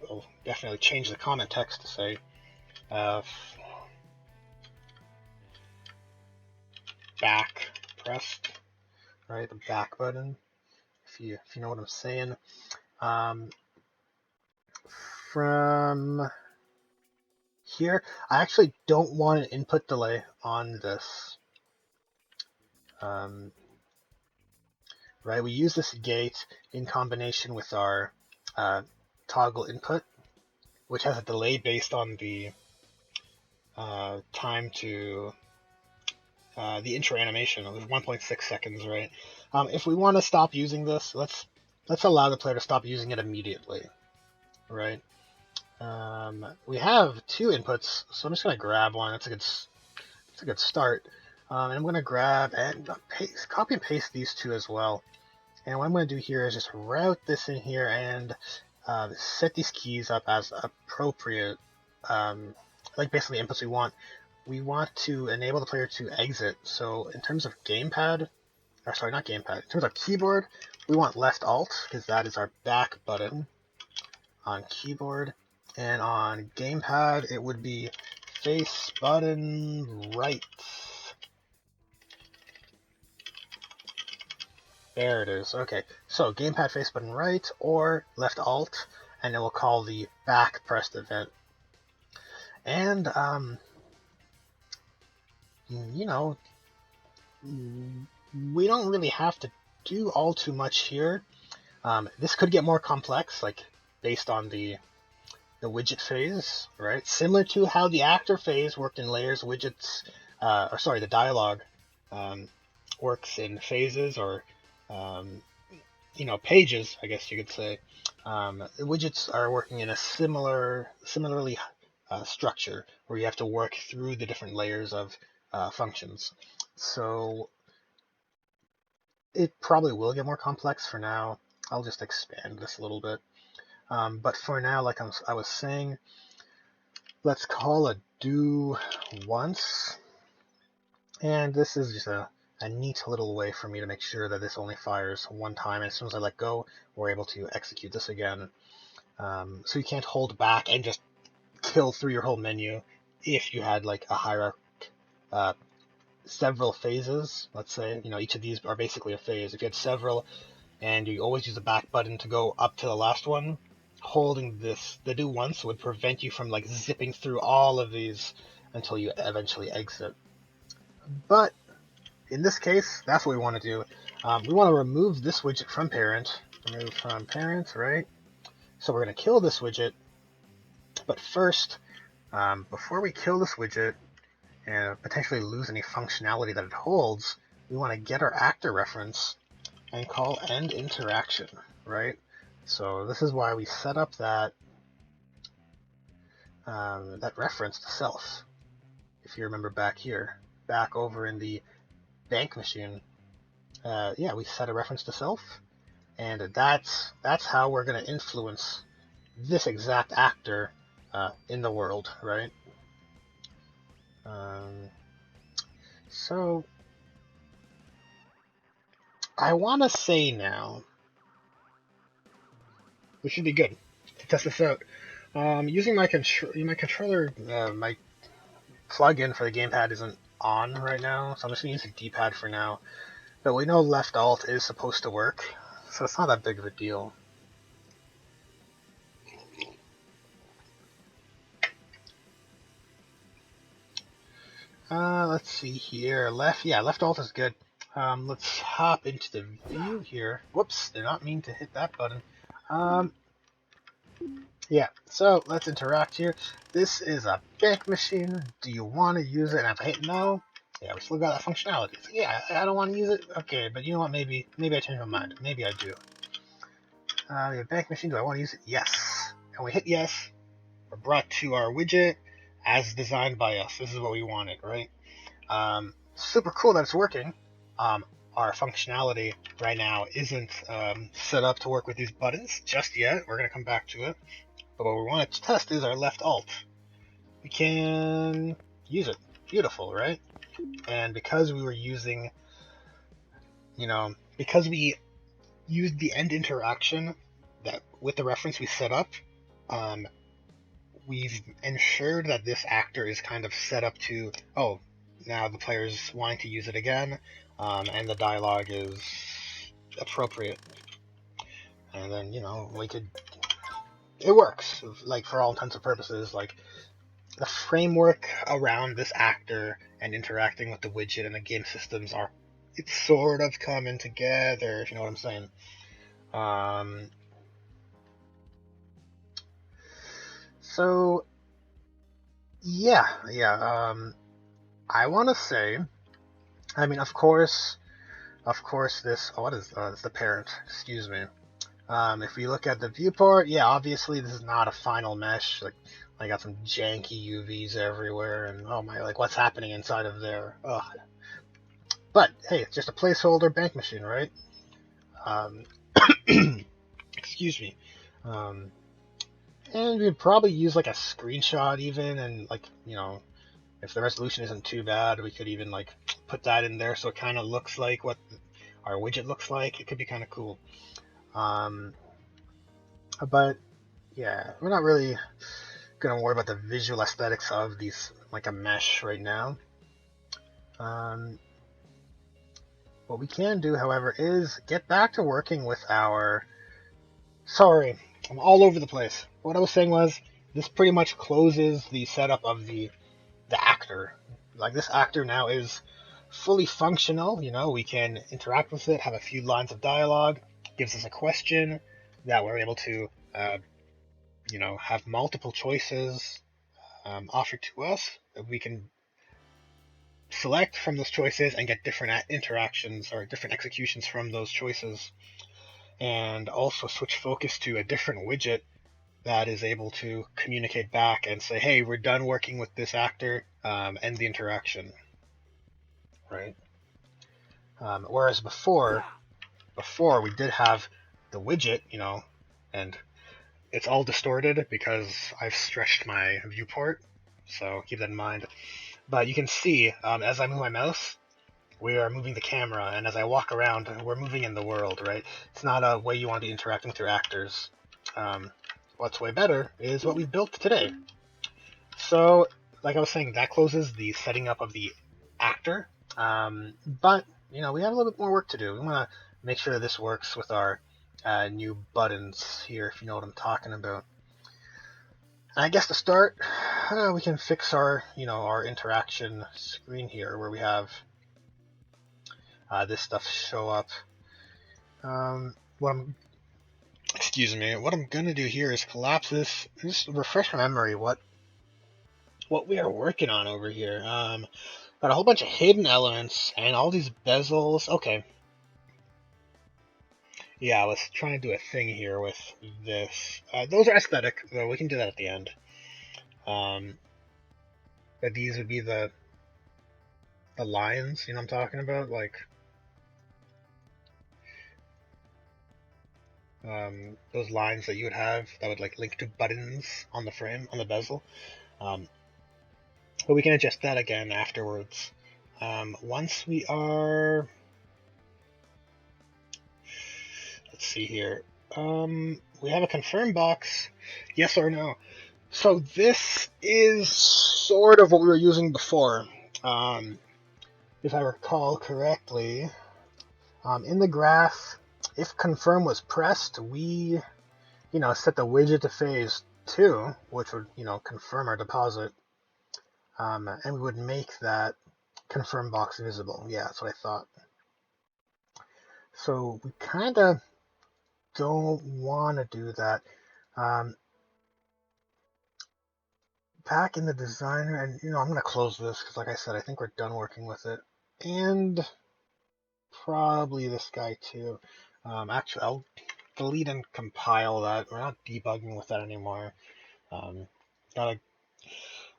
we'll definitely change the comment text to say, back pressed, right? The back button, if you know what I'm saying. From here, I actually don't want an input delay on this. Right, we use this gate in combination with our toggle input, which has a delay based on the time to the intro animation of 1.6 seconds, right? If we want to stop using this, let's allow the player to stop using it immediately, right? We have two inputs, so I'm just gonna grab one. That's a good start. And I'm gonna grab and copy and paste these two as well. And what I'm going to do here is just route this in here and set these keys up as appropriate, like basically inputs we want. We want to enable the player to exit. So in terms of gamepad, or sorry, not gamepad, in terms of keyboard, we want left alt because that is our back button on keyboard. And on gamepad, it would be face button right. There it is. Okay, so gamepad face button right or left alt, and it will call the back pressed event. And we don't really have to do all too much here. This could get more complex, like based on the widget phase, right? Similar to how the actor phase worked in layers, widgets, the dialogue works in phases or pages, I guess you could say. Widgets are working in a similarly structure where you have to work through the different layers of functions. So it probably will get more complex. For now, I'll just expand this a little bit. But for now, like I was saying, let's call a do once. And this is just a neat little way for me to make sure that this only fires one time. And as soon as I let go, we're able to execute this again. So you can't hold back and just kill through your whole menu if you had like a hierarchy, several phases. Let's say, each of these are basically a phase. If you had several and you always use the back button to go up to the last one, holding the do once would prevent you from like zipping through all of these until you eventually exit. But in this case, that's what we want to do. We want to remove this widget from parent. Remove from parent, right? So we're going to kill this widget. But first, before we kill this widget and potentially lose any functionality that it holds, we want to get our actor reference and call end interaction, right? So this is why we set up that that reference to self. If you remember back here, back over in the bank machine, we set a reference to self, and that's how we're going to influence this exact actor in the world, right? So I want to say now, we should be good to test this out. Using my controller, my plug-in for the gamepad isn't on right now, so I'm just going to use the D-pad for now. But we know left alt is supposed to work, so it's not that big of a deal. Let's see here. Left alt is good. Let's hop into the view here. Whoops, did not mean to hit that button. So let's interact here. This is a bank machine. Do you want to use it? And if I hit no, we still got that functionality. So I don't want to use it. Okay, but you know what? Maybe I change my mind. Maybe I do. We have bank machine. Do I want to use it? Yes. And we hit yes. We're brought to our widget as designed by us. This is what we wanted, right? Super cool that it's working. Our functionality right now isn't set up to work with these buttons just yet. We're going to come back to it. But what we want to test is our left alt. We can use it. Beautiful, right? And because we were using, because we used the end interaction that with the reference we set up, we've ensured that this actor is kind of set up to, now the player's wanting to use it again, and the dialogue is appropriate. And then, it works, like, for all intents and purposes. Like, the framework around this actor and interacting with the widget and the game systems it's sort of coming together, if you know what I'm saying. I want to say, of course, this, it's the parent, excuse me. If we look at the viewport, obviously this is not a final mesh. Like, I got some janky UVs everywhere, and what's happening inside of there? Ugh. But hey, it's just a placeholder bank machine, right? Excuse me. And we'd probably use like a screenshot even, and if the resolution isn't too bad, we could even put that in there so it kind of looks like what our widget looks like. It could be kind of cool. But we're not really gonna worry about the visual aesthetics of these like a mesh right now. What we can do, however, is get back to working with our... Sorry, I'm all over the place. What I was saying was, this pretty much closes the setup of the actor. Like, this actor now is fully functional. We can interact with it, have a few lines of dialogue, gives us a question that we're able to, have multiple choices offered to us. We can select from those choices and get different interactions or different executions from those choices, and also switch focus to a different widget that is able to communicate back and say, hey, we're done working with this actor, end the interaction, right? Whereas before, before we did have the widget, and it's all distorted because I've stretched my viewport, so keep that in mind. But you can see, as I move my mouse, we are moving the camera, and as I walk around, we're moving in the world, right? It's not a way you want to be interacting with your actors. What's way better is what we've built today. So, like I was saying, that closes the setting up of the actor. But, we have a little bit more work to do. We want to make sure this works with our new buttons here, if you know what I'm talking about. And I guess to start, we can fix our interaction screen here, where we have this stuff show up. What I'm gonna do here is collapse this, just refresh my memory what we are working on over here. Got a whole bunch of hidden elements and all these bezels. Okay. Yeah, I was trying to do a thing here with this. Those are aesthetic, though we can do that at the end. But these would be the lines, I'm talking about, like those lines that you would have that would like link to buttons on the frame, on the bezel. But we can adjust that again afterwards. Once we are, let's see here. We have a confirm box, yes or no. So this is sort of what we were using before. If I recall correctly, in the graph, if confirm was pressed, we, set the widget to phase 2, which would, confirm our deposit. And we would make that confirm box visible. Yeah, that's what I thought. So we kind of don't want to do that. Back in the designer, and I'm going to close this because, like I said, I think we're done working with it. And probably this guy too. Actually, I'll delete and compile that. We're not debugging with that anymore. I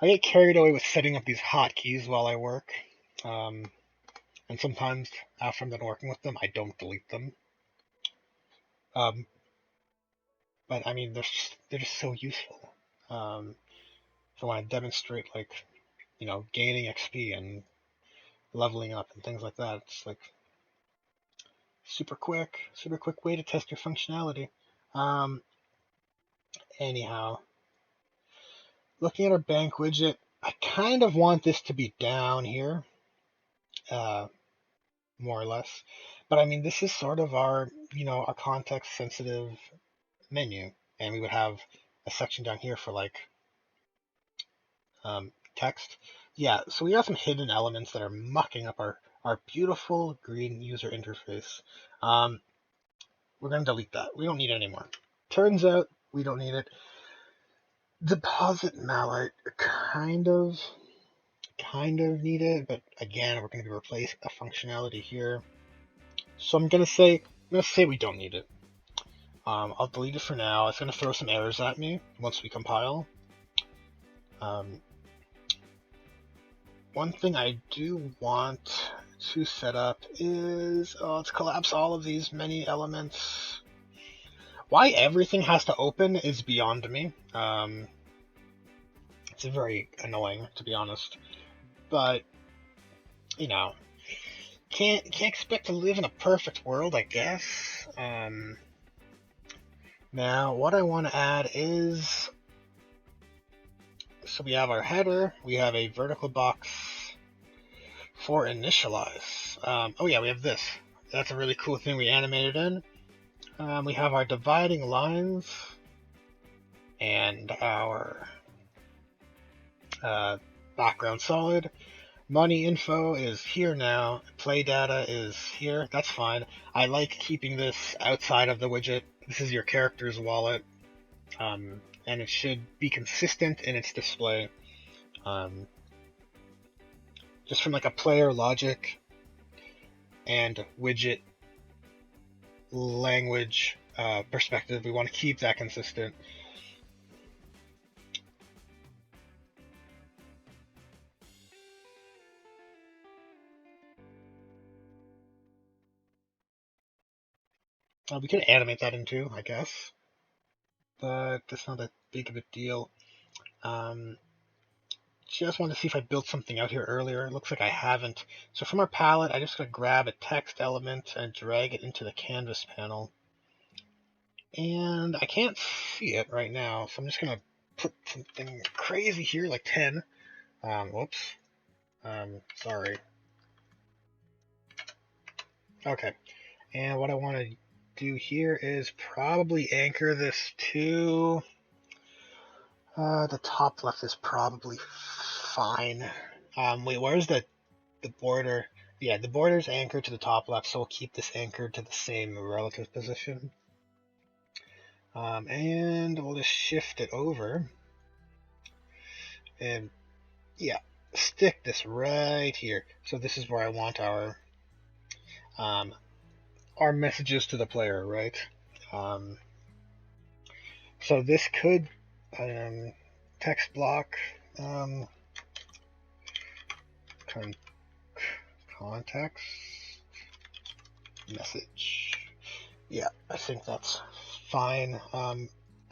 get carried away with setting up these hotkeys while I work. And sometimes after I'm done working with them, I don't delete them. But I mean, they're just so useful. If I want to demonstrate, like, gaining XP and leveling up and things like that, it's like super quick way to test your functionality. Anyhow, looking at our bank widget, I kind of want this to be down here, more or less. But I mean, this is sort of our, our context-sensitive menu, and we would have a section down here for like text. Yeah, so we have some hidden elements that are mucking up our beautiful green user interface. We're going to delete that. We don't need it anymore. Turns out we don't need it. Deposit mallet, kind of need it, but again, we're going to replace a functionality here. So I'm going to say we don't need it. I'll delete it for now. It's going to throw some errors at me once we compile. One thing I do want to set up is, let's collapse all of these many elements. Why everything has to open is beyond me. It's very annoying, to be honest. But, can't expect to live in a perfect world, I guess. Now, what I want to add is, so we have our header, we have a vertical box for initialize. Oh yeah, we have this. That's a really cool thing we animated in. We have our dividing lines and our background solid. Money info is here now. Play data is here. That's fine. I like keeping this outside of the widget. This is your character's wallet. And it should be consistent in its display. Just from like a player logic and widget language perspective, we want to keep that consistent. We could animate that into, I guess, but that's not that big of a deal. Just wanted to see if I built something out here earlier. It looks like I haven't. So from our palette, I just gotta grab a text element and drag it into the canvas panel. And I can't see it right now, so I'm just gonna put something crazy here, like 10. Whoops. Sorry. Okay. And what I want to do here is probably anchor this to the top left is probably fine. Wait, where's the border? Yeah, the border's anchored to the top left, so we'll keep this anchored to the same relative position. And we'll just shift it over. And yeah, stick this right here. So this is where I want our messages to the player, right? So this could text block context message. Yeah, I think that's fine.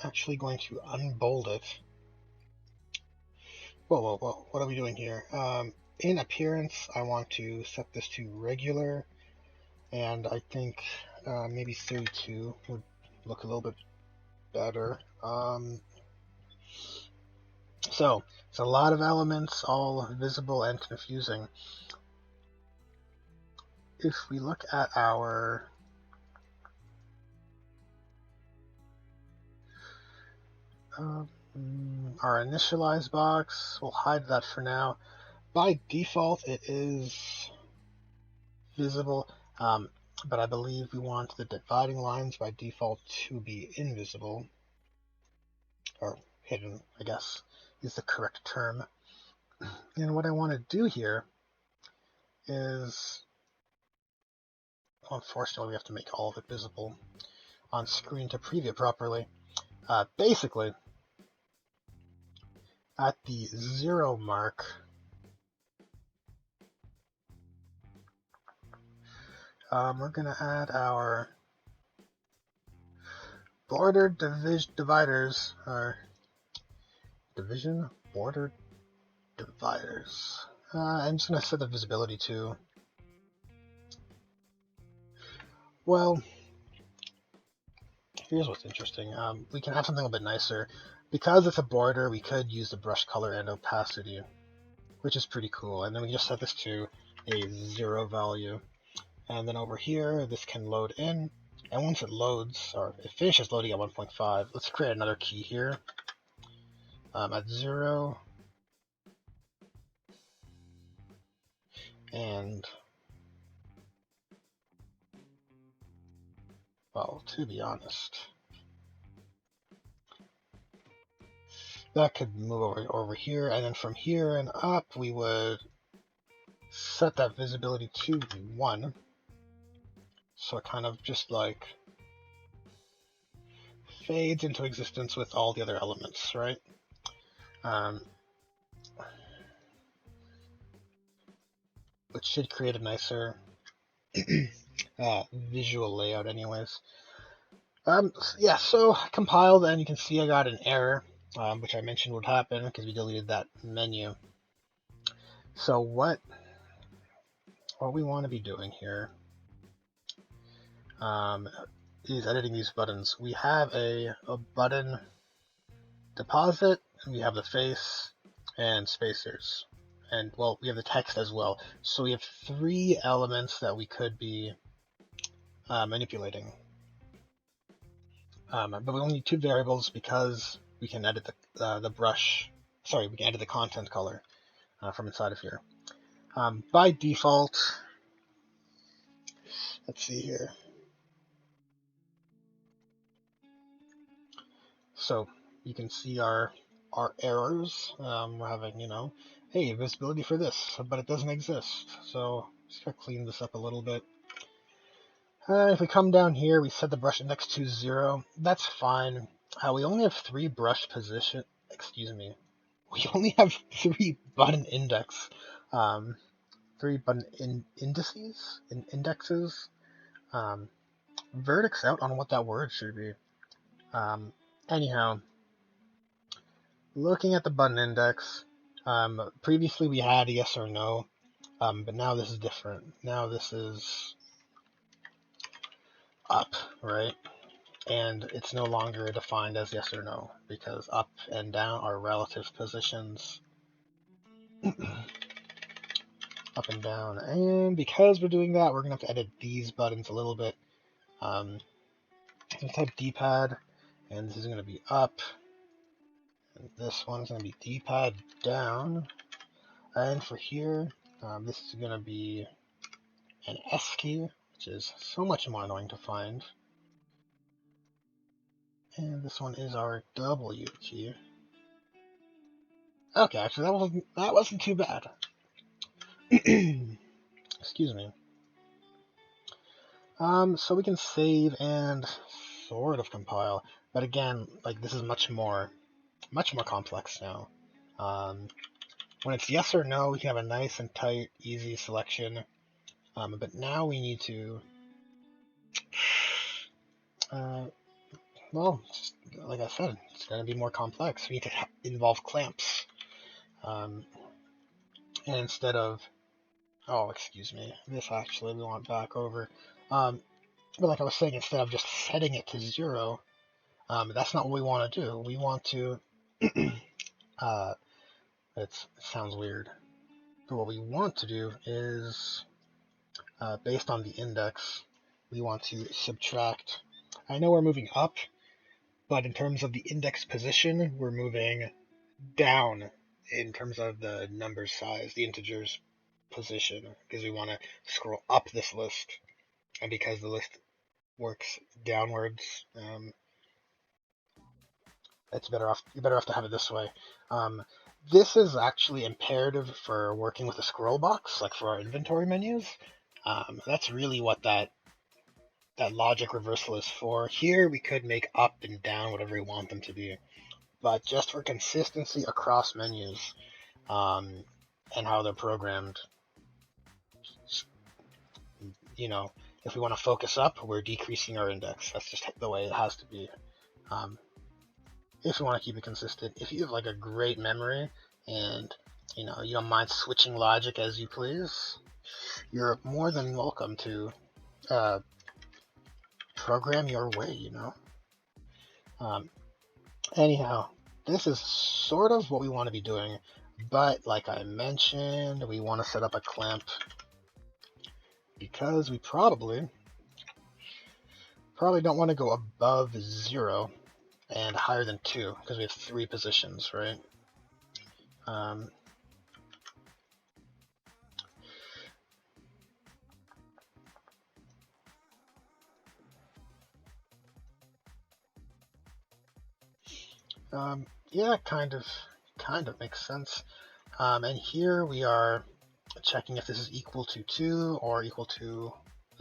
Actually going to unbold it. Whoa, what are we doing here? In appearance, I want to set this to regular, and I think maybe 32 would look a little bit better. So it's a lot of elements, all visible and confusing. If we look at our initialize box, we'll hide that for now. By default, it is visible, but I believe we want the dividing lines by default to be invisible, or hidden, I guess, is the correct term. And what I want to do here is, unfortunately, we have to make all of it visible on screen to preview it properly. Basically, at the 0 mark, we're going to add our border dividers, or division border dividers. I'm just going to set the visibility to, well, here's what's interesting. We can have something a bit nicer. Because it's a border, we could use the brush color and opacity, which is pretty cool. And then we just set this to a 0 value. And then over here, this can load in. And once it loads, or it finishes loading at 1.5, let's create another key here at 0. And, well, to be honest, that could move over here. And then from here and up, we would set that visibility to 1. So it kind of just like fades into existence with all the other elements, right? Which should create a nicer visual layout anyways. Yeah, so I compiled, and you can see I got an error, which I mentioned would happen because we deleted that menu. So what we want to be doing here is editing these buttons. We have a button deposit, and we have the face and spacers. And, well, we have the text as well. So we have 3 elements that we could be manipulating. But we only need 2 variables because we can edit the brush. Sorry, we can edit the content color from inside of here. By default, let's see here. So you can see our errors. We're having, hey, visibility for this, but it doesn't exist. So just gotta clean this up a little bit. If we come down here, we set the brush index to 0. That's fine. We only have 3 brush position. Excuse me. We only have 3 button index. 3 button indexes. verdicts out on what that word should be. Anyhow, looking at the button index, previously we had yes or no, but now this is different. Now this is up, right? And it's no longer defined as yes or no, because up and down are relative positions. Up and down. And because we're doing that, we're going to have to edit these buttons a little bit. Let's type D-pad, and this is going to be up. And this one's going to be D-pad down. And for here, this is going to be an S key, which is so much more annoying to find. And this one is our W key. Okay, actually that wasn't too bad. Excuse me. So we can save and sort of compile, but again, like this is much more complex now. When it's yes or no, we can have a nice and tight, easy selection. But now we need to, well, like I said, it's going to be more complex. We need to involve clamps. And instead of, oh, excuse me, this actually we want back over. But like I was saying, instead of just setting it to 0, that's not what we want to do. We want to, it sounds weird, but what we want to do is, based on the index, we want to subtract. I know we're moving up, but in terms of the index position, we're moving down in terms of the number size, the integer's position, because we want to scroll up this list, and because the list works downwards, you're better off to have it this way. This is actually imperative for working with a scroll box, like for our inventory menus. That's really what that logic reversal is for. Here we could make up and down whatever we want them to be, but just for consistency across menus, and how they're programmed, if we want to focus up, we're decreasing our index. That's just the way it has to be. If you want to keep it consistent, if you have like a great memory and you don't mind switching logic as you please, you're more than welcome to program your way. Anyhow, this is sort of what we want to be doing, but like I mentioned, we want to set up a clamp because we probably don't want to go above 0 and higher than 2 because we have 3 positions, right? Yeah, kind of makes sense. And here we are checking if this is equal to 2 or equal to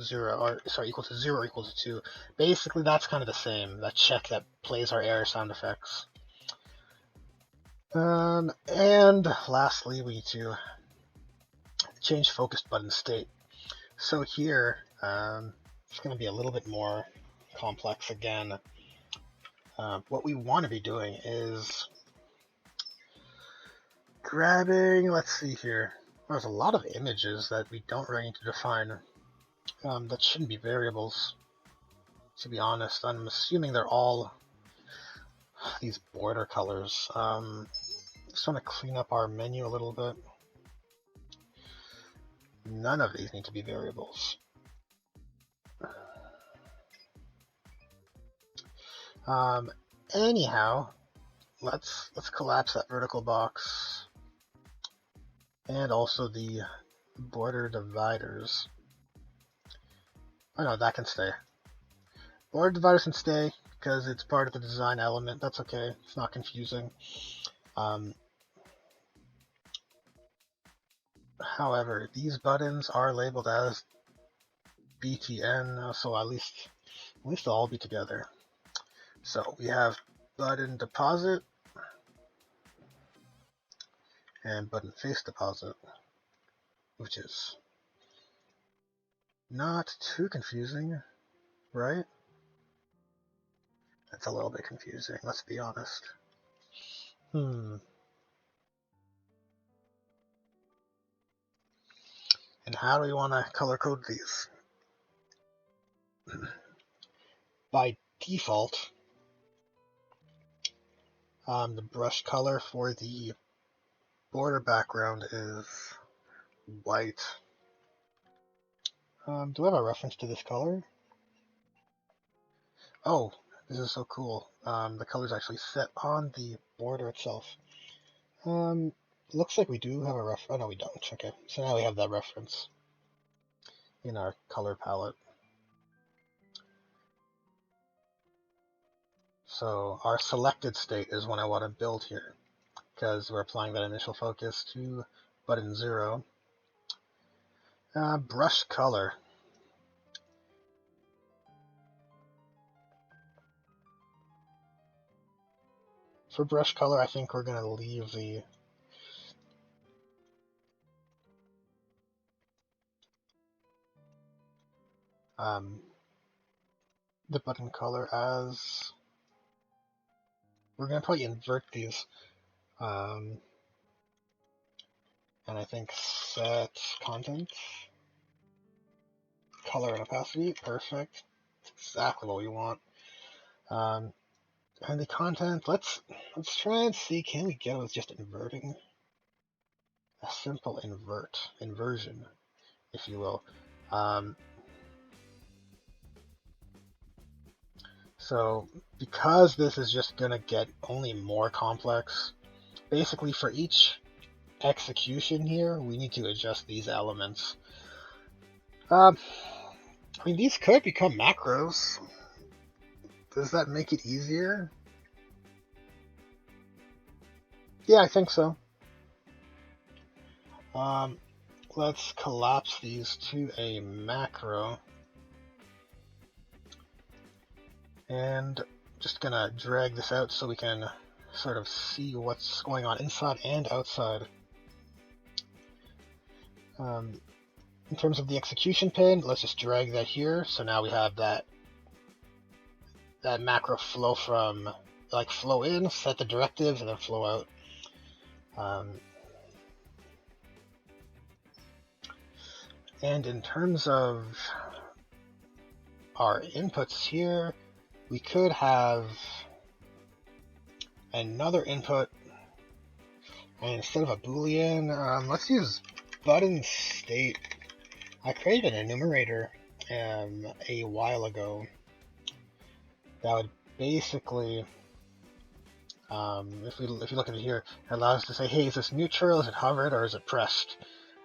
0, or sorry, equal to 0 or equal to 2. Basically, that's kind of the same, that check that plays our error sound effects. And lastly, we need to change focused button state. So here, it's going to be a little bit more complex again. What we want to be doing is grabbing, let's see here, there's a lot of images that we don't really need to define. That shouldn't be variables, to be honest. I'm assuming they're all these border colors. Just want to clean up our menu a little bit. None of these need to be variables. Anyhow, let's collapse that vertical box and also the border dividers. Oh no, that can stay. Border dividers can stay because it's part of the design element. That's okay. It's not confusing. However, these buttons are labeled as BTN, so at least they'll all be together. So we have button deposit and button face deposit, which is not too confusing. right? That's a little bit confusing, let's be honest. And how do we want to color code these? By default, the brush color for the border background is white. Do I have a reference to this color? Oh, this is so cool. The color's actually set on the border itself. Looks like we do have a reference. Oh, no, we don't. Okay, so now we have that reference in our color palette. So our selected state is what I want to build here, because we're applying that initial focus to button 0. Brush color. For brush color, I think we're going to leave the button color as, we're going to probably invert these, and I think set content, color and opacity, perfect, exactly what we want. And the content, let's try and see, can we get it with just inverting? A simple inversion, if you will. So because this is just going to get only more complex, basically for each execution here, we need to adjust these elements. I mean, these could become macros. Does that make it easier? Yeah, I think so. Let's collapse these to a macro. And just gonna drag this out so we can sort of see what's going on inside and outside. In terms of the execution pin, let's just drag that here. So now we have that macro flow from, like, flow in, set the directives, and then flow out. And in terms of our inputs here, we could have another input, and instead of a boolean, let's use button state. I created an enumerator a while ago that would basically, if you look at it here, it allows us to say, hey, is this neutral, is it hovered, or is it pressed?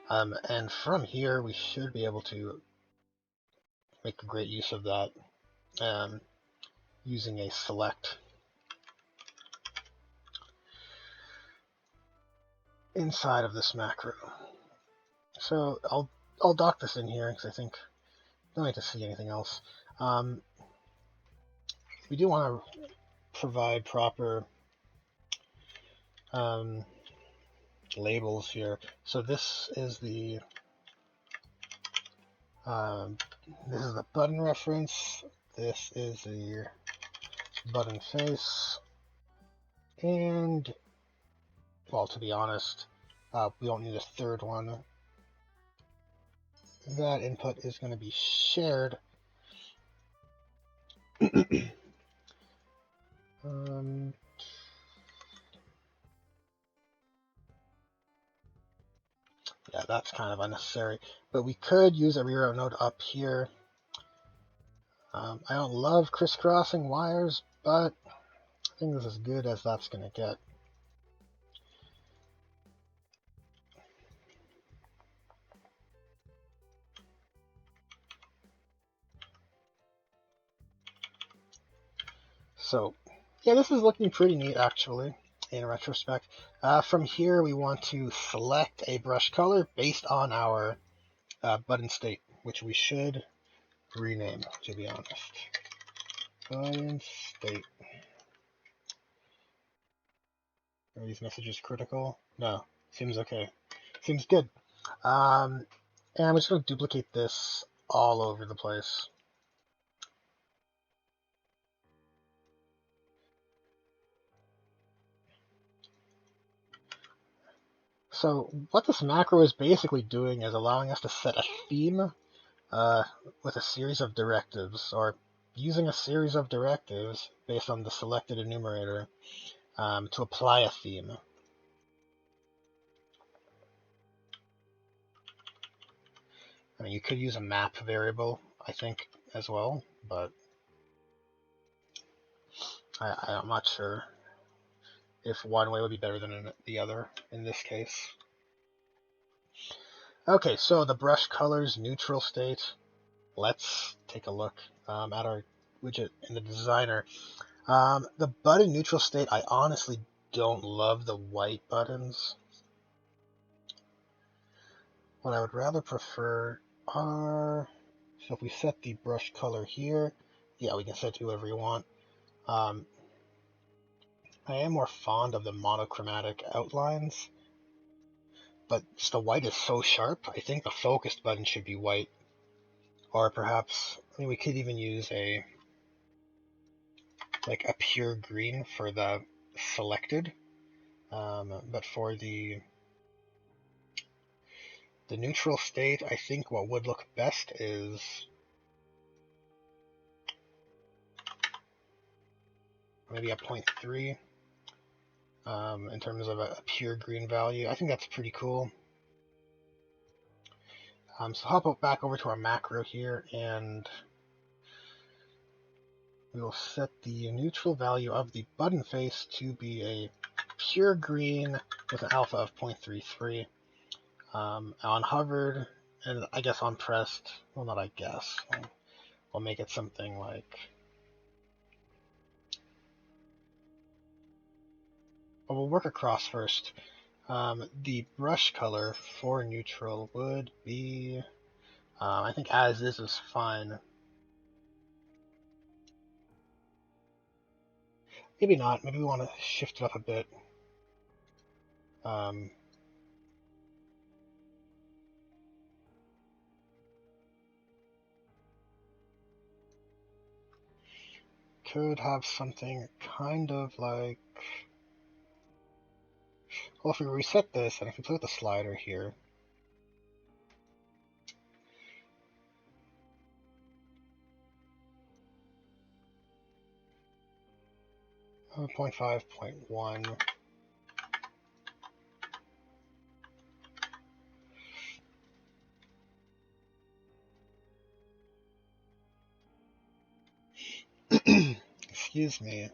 And from here, we should be able to make a great use of that using a select inside of this macro. So I'll dock this in here because I think I don't need to see anything else. We do want to provide proper labels here. So this is the button reference. This is the button face, and, well, to be honest, we don't need a third one. That input is going to be shared. Yeah, that's kind of unnecessary, but we could use a reroute node up here. I don't love crisscrossing wires, but I think this is as good as that's going to get. So, yeah, this is looking pretty neat, actually, in retrospect. From here, we want to select a brush color based on our button state, which we should rename, to be honest. Button state. Are these messages critical? No, seems okay. Seems good. And I'm just going to duplicate this all over the place. So what this macro is basically doing is allowing us to set a theme with a series of directives, or using a series of directives based on the selected enumerator to apply a theme. I mean, you could use a map variable, I think, as well, but I'm not sure if one way would be better than the other in this case. Okay, so the brush colors neutral state. Let's take a look at our widget in the designer. The button neutral state, I honestly don't love the white buttons. What I would rather prefer are, so if we set the brush color here, yeah, we can set it to whatever you want. I am more fond of the monochromatic outlines, but just the white is so sharp, I think the focused button should be white. Or perhaps, I mean, we could even use a pure green for the selected, but for the neutral state, I think what would look best is maybe a 0.3 in terms of a pure green value. I think that's pretty cool. So hop back over to our macro here, and we will set the neutral value of the button face to be a pure green with an alpha of 0.33. On hovered, and I guess on pressed, well, not I guess, we'll make it something like, well, we'll work across first. The brush color for neutral would be, I think as is fine. Maybe not, maybe we want to shift it up a bit. Could have something kind of like, well, if we reset this, and if we put the slider here, uh, 0.5, 0.1, excuse me.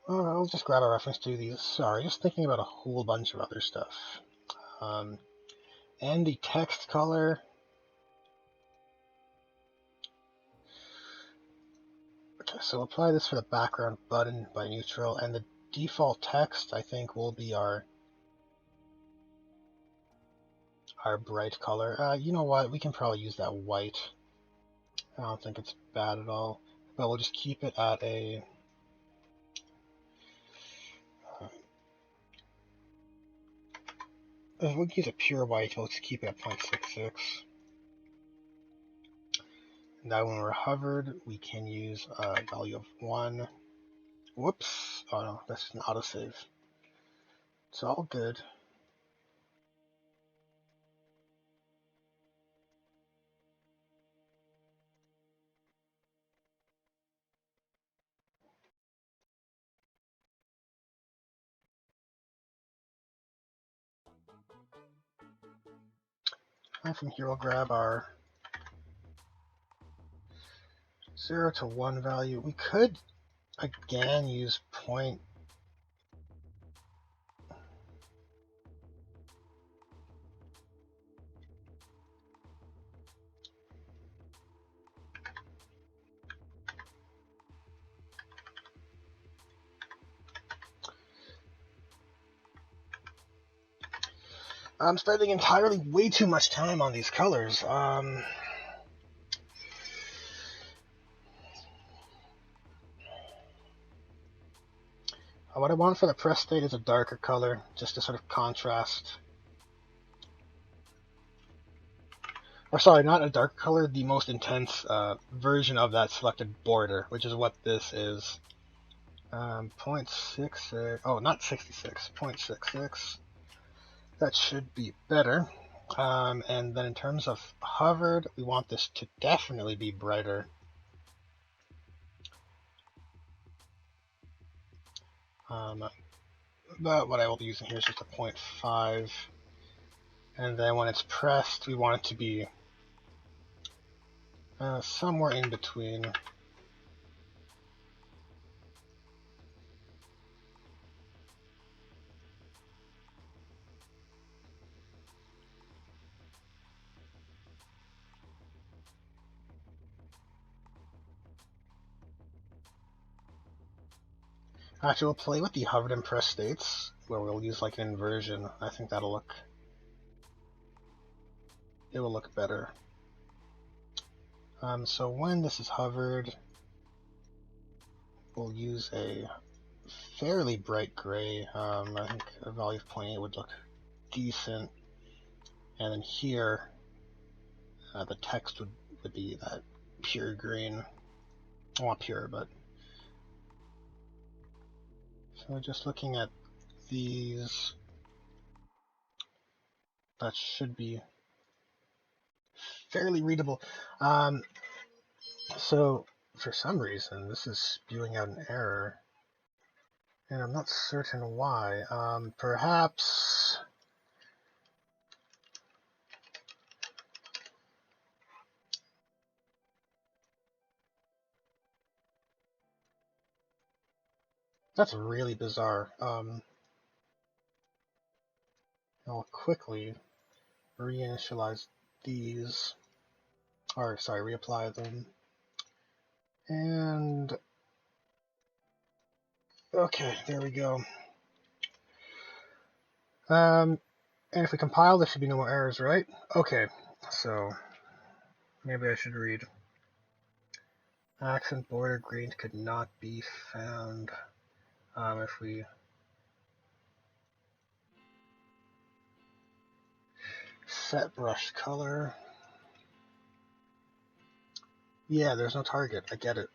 I'll just grab a reference to these. Sorry, just thinking about a whole bunch of other stuff. And the text color. Okay, so apply this for the background button by neutral, and the default text, I think, will be our bright color. You know what? We can probably use that white. I don't think it's bad at all. But we'll just keep it at a... we'll use a pure white. Let's keep it at 0.66. Now when we're hovered, we can use a value of 1. Whoops. Oh no, that's an autosave. It's all good. And from here we'll grab our 0 to 1 value. We could, again, use point. I'm spending entirely way too much time on these colors. What I want for the press state is a darker color, just to sort of contrast. Or sorry, not a dark color, the most intense version of that selected border, which is what this is. 0.66, oh, not 66, 0.66. That should be better. And then in terms of hovered, we want this to definitely be brighter. But what I will be using here is just a 0.5. And then when it's pressed, we want it to be somewhere in between. Actually, we'll play with the hovered and pressed states, where we'll use like an inversion. I think that'll look... it will look better. So when this is hovered, we'll use a fairly bright gray. I think a value of 0.8 would look decent. And then here, the text would be that pure green. I want pure, but... so just looking at these, that should be fairly readable. So for some reason, this is spewing out an error, and I'm not certain why. Perhaps... that's really bizarre. I'll quickly reinitialize these, or sorry, reapply them. And okay, there we go. And if we compile, there should be no more errors, right? Okay, so maybe I should read. Accent border green could not be found. If we set brush color, yeah, there's no target. I get it.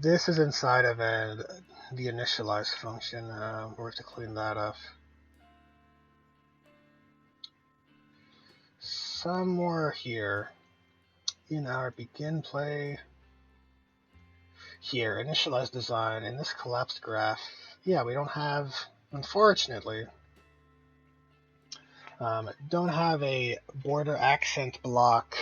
This is inside of the initialize function. We have to clean that up. Somewhere here in our begin play, here, initialize design, in this collapsed graph, yeah, we don't have, unfortunately, don't have a border accent block.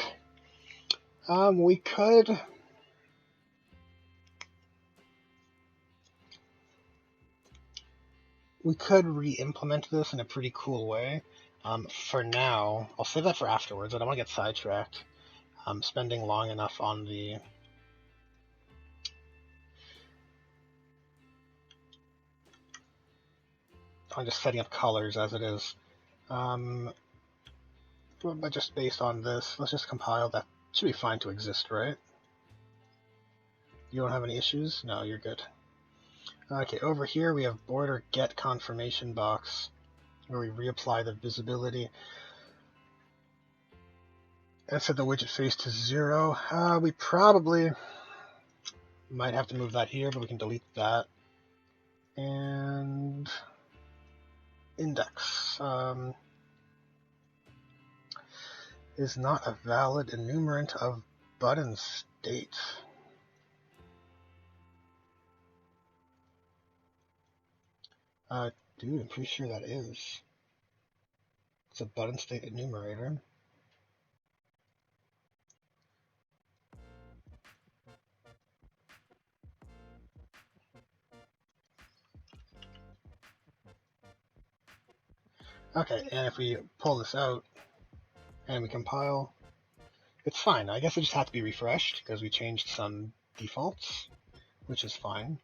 We could re-implement this in a pretty cool way. For now, I'll save that for afterwards. I don't want to get sidetracked. I'm spending long enough on the... I'm just setting up colors as it is. But just based on this, let's just compile. That should be fine to exist, right? You don't have any issues? No, you're good. Okay, over here we have border get confirmation box, where we reapply the visibility and set the widget face to 0. We probably might have to move that here, but we can delete that. And index is not a valid enumerant of button state. Dude, I'm pretty sure that is. It's a button state enumerator. Okay, and if we pull this out and we compile, it's fine. I guess it just had to be refreshed because we changed some defaults, which is fine.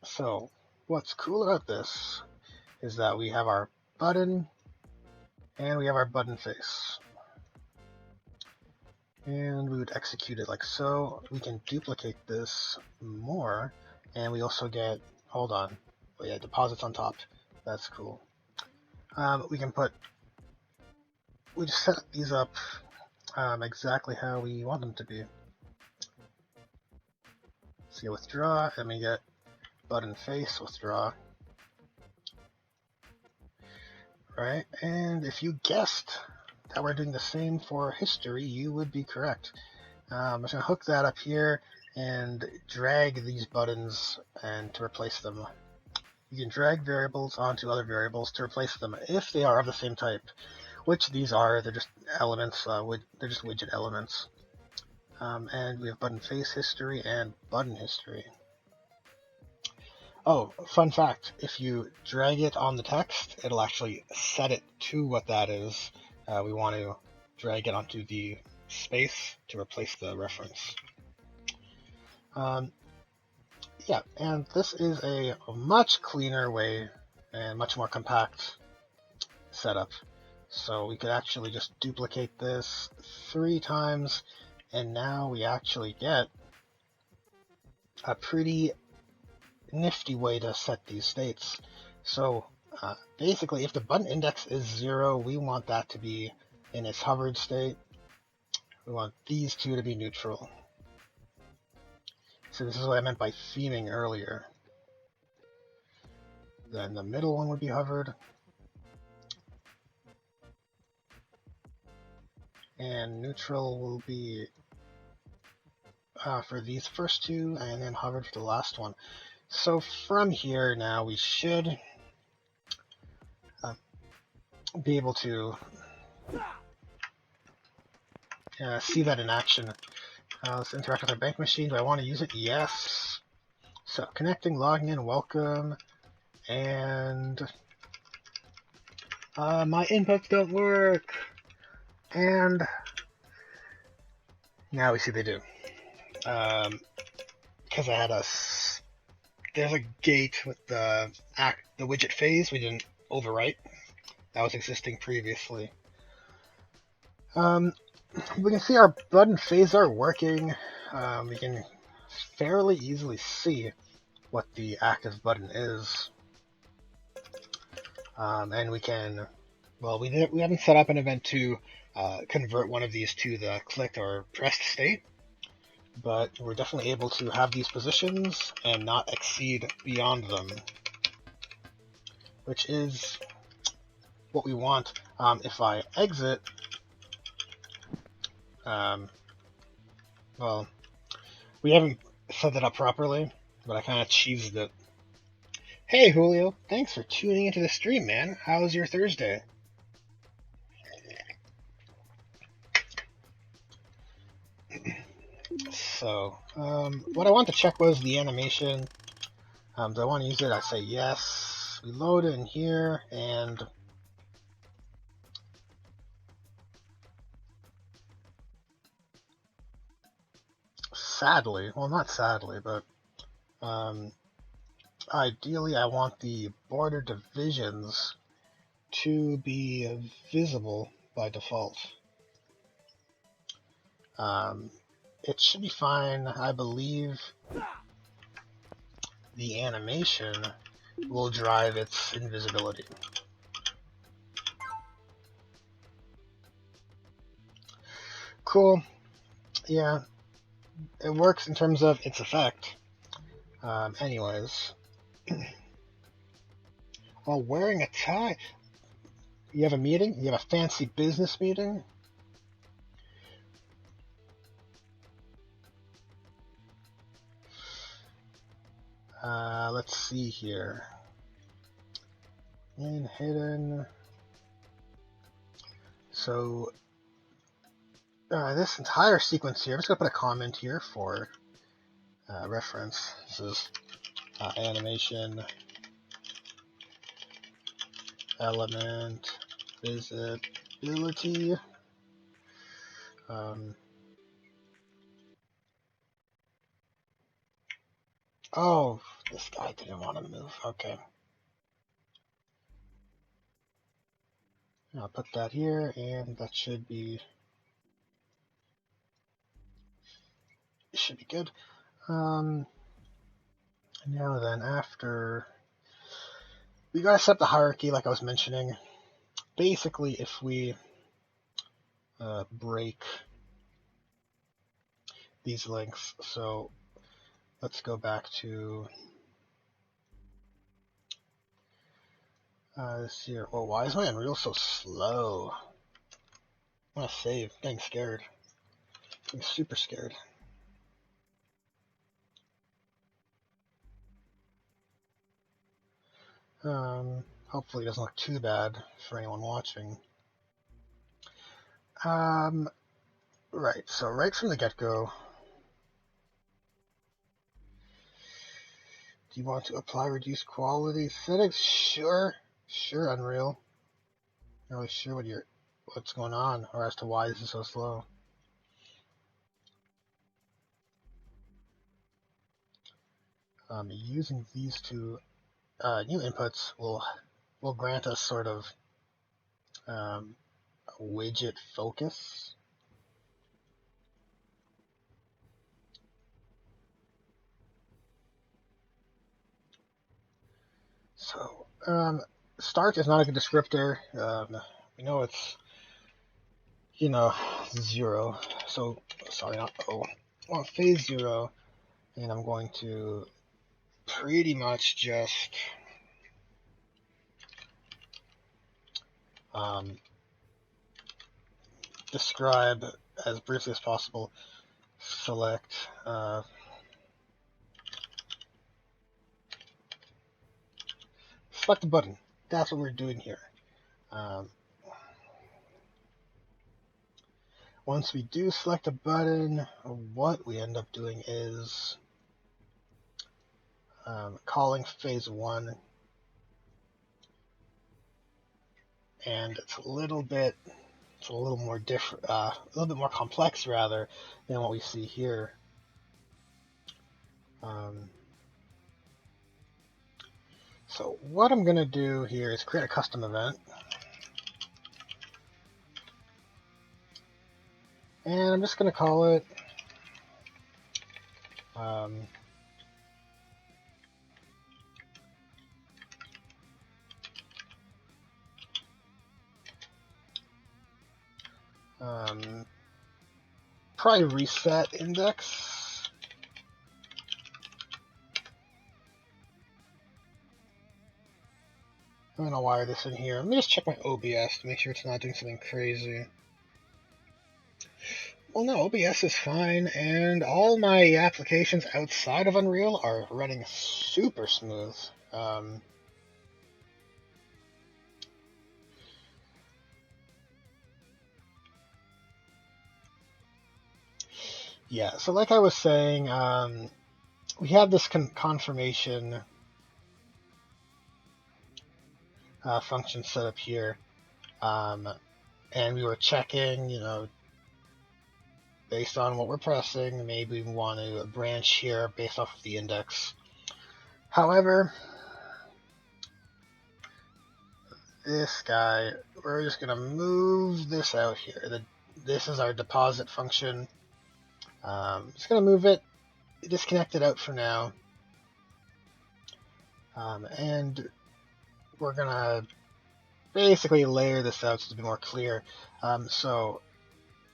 So what's cool about this is that we have our button and we have our button face. And we would execute it like so. We can duplicate this more, and we also get, hold on, oh yeah, deposits on top. That's cool. We just set these up exactly how we want them to be. So you withdraw, and we get button face withdraw. Right, and if you guessed that we're doing the same for history, you would be correct. I'm just going to hook that up here and drag these buttons and to replace them. You can drag variables onto other variables to replace them if they are of the same type, which these are. They're just elements. They're just widget elements. And we have button face history and button history. Oh, fun fact, if you drag it on the text, it'll actually set it to what that is. We want to drag it onto the space to replace the reference. Yeah, and this is a much cleaner way and much more compact setup. So we could actually just duplicate this 3 times, and now we actually get a pretty nifty way to set these states. So basically, if the button index is 0, we want that to be in its hovered state. We want these two to be neutral. So this is what I meant by theming earlier. Then the middle one would be hovered. And neutral will be for these first two, and then hovered for the last one. So from here now we should be able to see that in action. Let's interact with our bank machine. Do I want to use it? Yes. So connecting, logging in, welcome, and my inputs don't work. And now we see they do. Because I had there's a gate with the widget phase we didn't overwrite. That was existing previously. We can see our button phase are working. We can fairly easily see what the active button is. And we can, well, we haven't set up an event to convert one of these to the clicked or pressed state, but we're definitely able to have these positions and not exceed beyond them, which is what we want. If I exit, well, we haven't set that up properly, but I kind of cheesed it. Hey Julio, thanks for tuning into the stream, man. How was your Thursday? So, what I want to check was the animation. Do I want to use it? I say yes. We load it in here, and sadly, well, not sadly, but ideally I want the border divisions to be visible by default. It should be fine. I believe the animation will drive its invisibility. Cool. Yeah, it works in terms of its effect. Anyways, while wearing a tie, you have a meeting? You have a fancy business meeting? Let's see here. In hidden. So, this entire sequence here, I'm just going to put a comment here for reference. This is animation element visibility. Oh, this guy didn't want to move. Okay. I'll put that here, and that should be good. Now then, after we gotta set the hierarchy, like I was mentioning. Basically, if we break these links, so let's go back to this here. Well, why is my Unreal so slow? I want to save. I'm getting scared. I'm super scared. Hopefully it doesn't look too bad for anyone watching. Right, so right from the get-go, do you want to apply reduced quality settings? Sure, Unreal. Not really sure what's going on, or as to why this is so slow. Using these two new inputs will grant us sort of a widget focus. So start is not a good descriptor. We know it's 0. So sorry, not O. Well, phase 0, and I'm going to pretty much just describe as briefly as possible. Select the button. That's what we're doing here. Once we do select a button, what we end up doing is calling phase 1, and it's a little more different, a little bit more complex rather than what we see here. So what I'm going to do here is create a custom event. And I'm just going to call it probably reset index. I'm going to wire this in here. Let me just check my OBS to make sure it's not doing something crazy. Well, no, OBS is fine, and all my applications outside of Unreal are running super smooth. Yeah, so like I was saying, we have this confirmation function set up here, and we were checking, based on what we're pressing, maybe we want to branch here based off of the index. However, this guy, we're just going to move this out here. This is our deposit function. Just going to move it, disconnect it out for now. And we're going to basically layer this out so to be more clear. So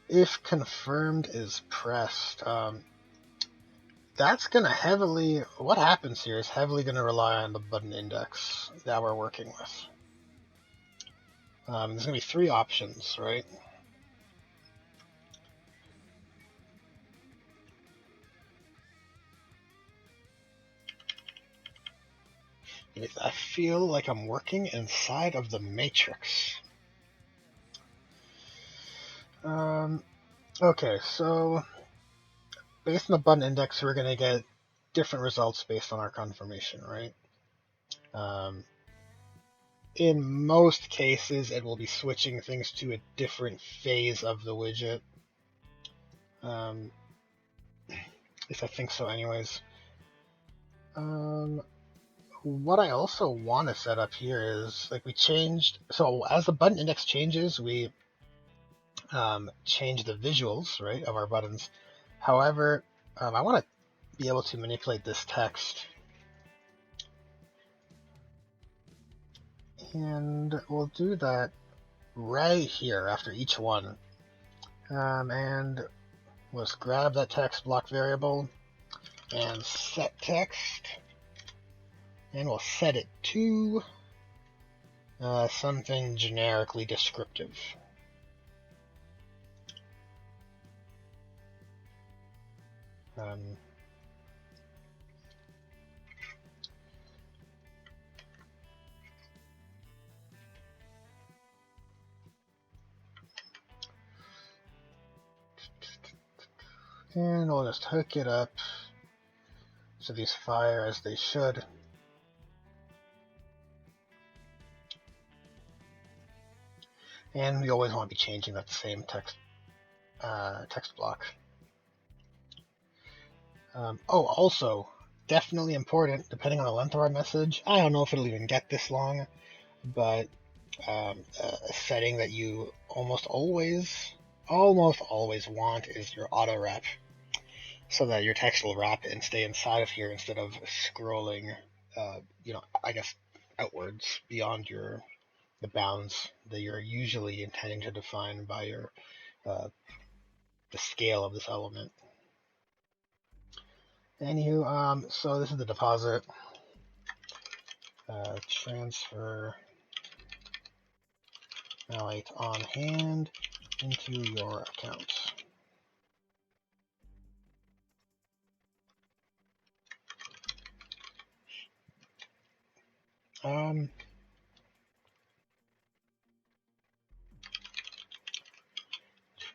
if confirmed is pressed, that's going to what happens here is heavily going to rely on the button index that we're working with. There's going to be 3 options, right? I feel like I'm working inside of the matrix. Okay, so based on the button index, we're going to get different results based on our confirmation, right? in most cases, it will be switching things to a different phase of the widget. At least I think so anyways. What I also want to set up here is, like, we changed, so as the button index changes, we change the visuals, right, of our buttons. However, I want to be able to manipulate this text. And we'll do that right here after each one. And let's grab that text block variable and set text. And we'll set it to something generically descriptive. And we'll just hook it up so these fire as they should. And we always want to be changing that same text block. Also, definitely important, depending on the length of our message. I don't know if it'll even get this long, but a setting that you almost always want is your auto wrap, so that your text will wrap and stay inside of here instead of scrolling, I guess outwards beyond the bounds that you're usually intending to define by your the scale of this element. Anywho, so this is the deposit. Transfer malate on hand into your account.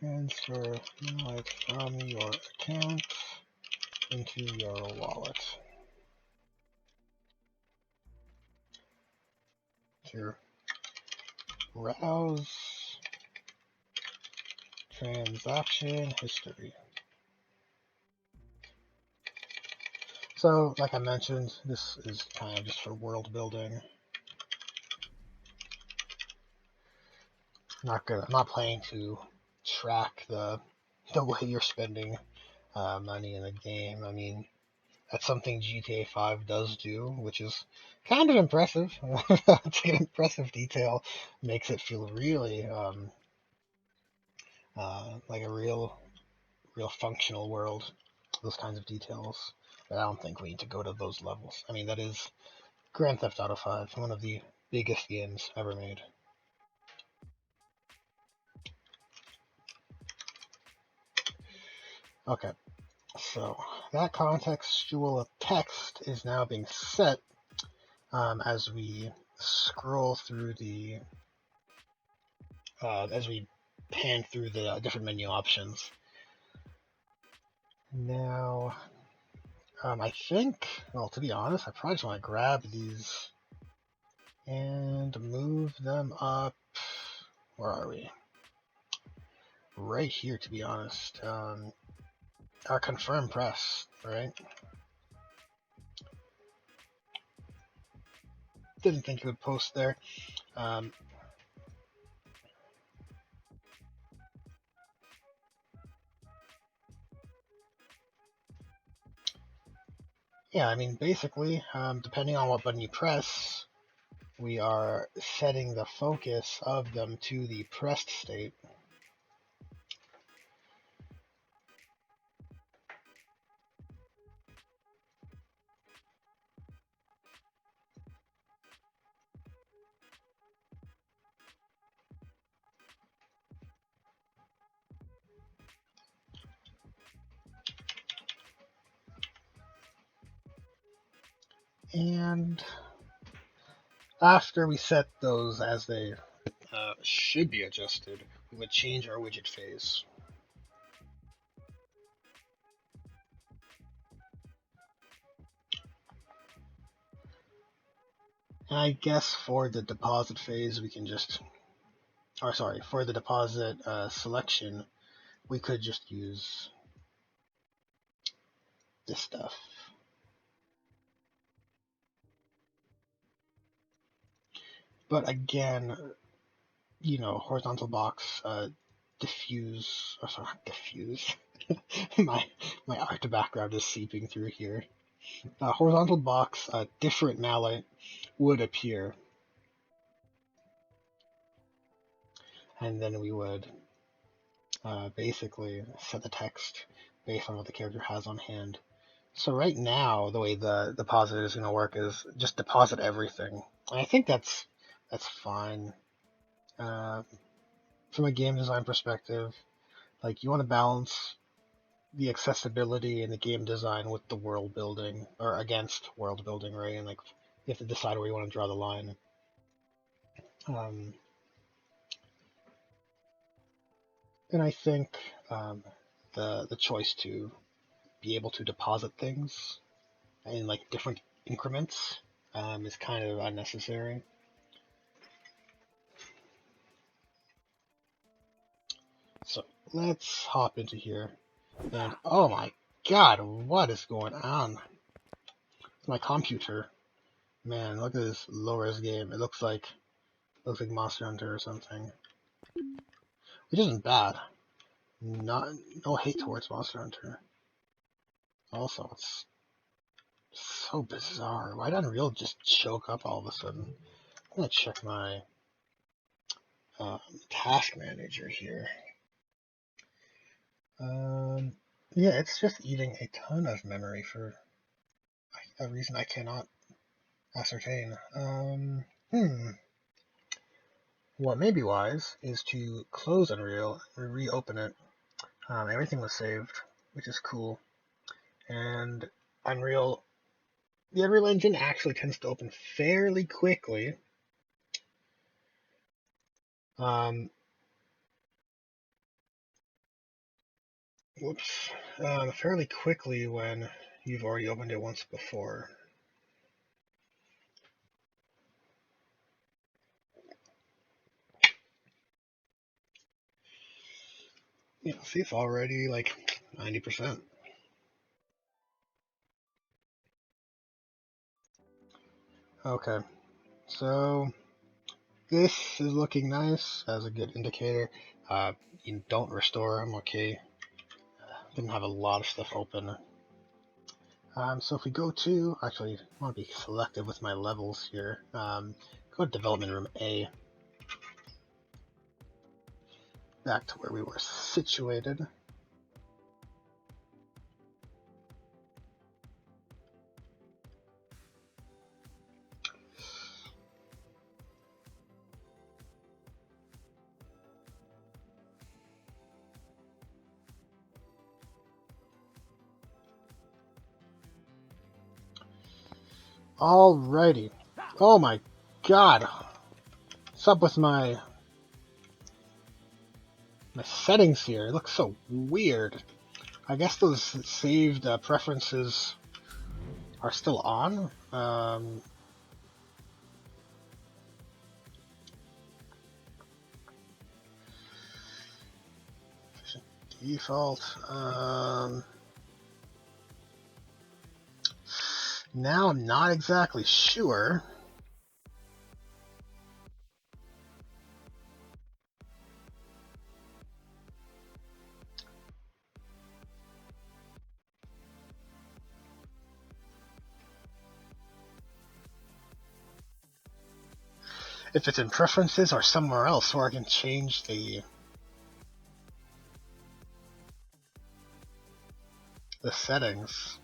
Transfer malate from your account into your wallet. To browse transaction history. So, like I mentioned, this is kind of just for world building. I'm not planning to track the way you're spending money in the game. I mean, that's something GTA 5 does do, which is kind of impressive. It's an impressive detail. Makes it feel really like a real functional world. Those kinds of details. But I don't think we need to go to those levels. I mean, that is Grand Theft Auto 5, one of the biggest games ever made. Okay, so that contextual text is now being set as we scroll through as we pan through the different menu options. Now, I think, well, to be honest, I probably just want to grab these and move them up. Where are we? Right here, to be honest. Our confirm press, right? Didn't think it would post there. Yeah, I mean, basically, depending on what button you press, we are setting the focus of them to the pressed state. And after we set those as they should be adjusted, we would change our widget phase. And I guess for the deposit phase, we can just, or sorry, for the deposit selection, we could just use this stuff. But again, horizontal box, diffuse, or sorry, not diffuse. my art background is seeping through here. Horizontal box, different mallet would appear. And then we would basically set the text based on what the character has on hand. So right now, the way the deposit is going to work is just deposit everything. And I think that's fine. From a game design perspective, like you want to balance the accessibility and the game design with the world building, or against world building, right? And like you have to decide where you want to draw the line. And I think the choice to be able to deposit things in like different increments is kind of unnecessary. So let's hop into here. And oh my god, what is going on? It's my computer. Man, look at this low-res game. It looks like Monster Hunter or something. Which isn't bad. No hate towards Monster Hunter. Also, it's so bizarre. Why did Unreal just choke up all of a sudden? I'm gonna check my task manager here. Yeah, it's just eating a ton of memory for a reason I cannot ascertain. What may be wise is to close Unreal, reopen it. Everything was saved, which is cool. And the Unreal Engine actually tends to open fairly quickly. Fairly quickly when you've already opened it once before. Yeah, see, it's already like 90%. Okay, so this is looking nice as a good indicator. You don't restore, I'm okay. Didn't have a lot of stuff open. So if we go to, actually, I want to be selective with my levels here. Go to development room A. Back to where we were situated. Alrighty. Oh my god. What's up with my settings here? It looks so weird. I guess those saved preferences are still on. Default. Now I'm not exactly sure. If it's in preferences or somewhere else where I can change the settings.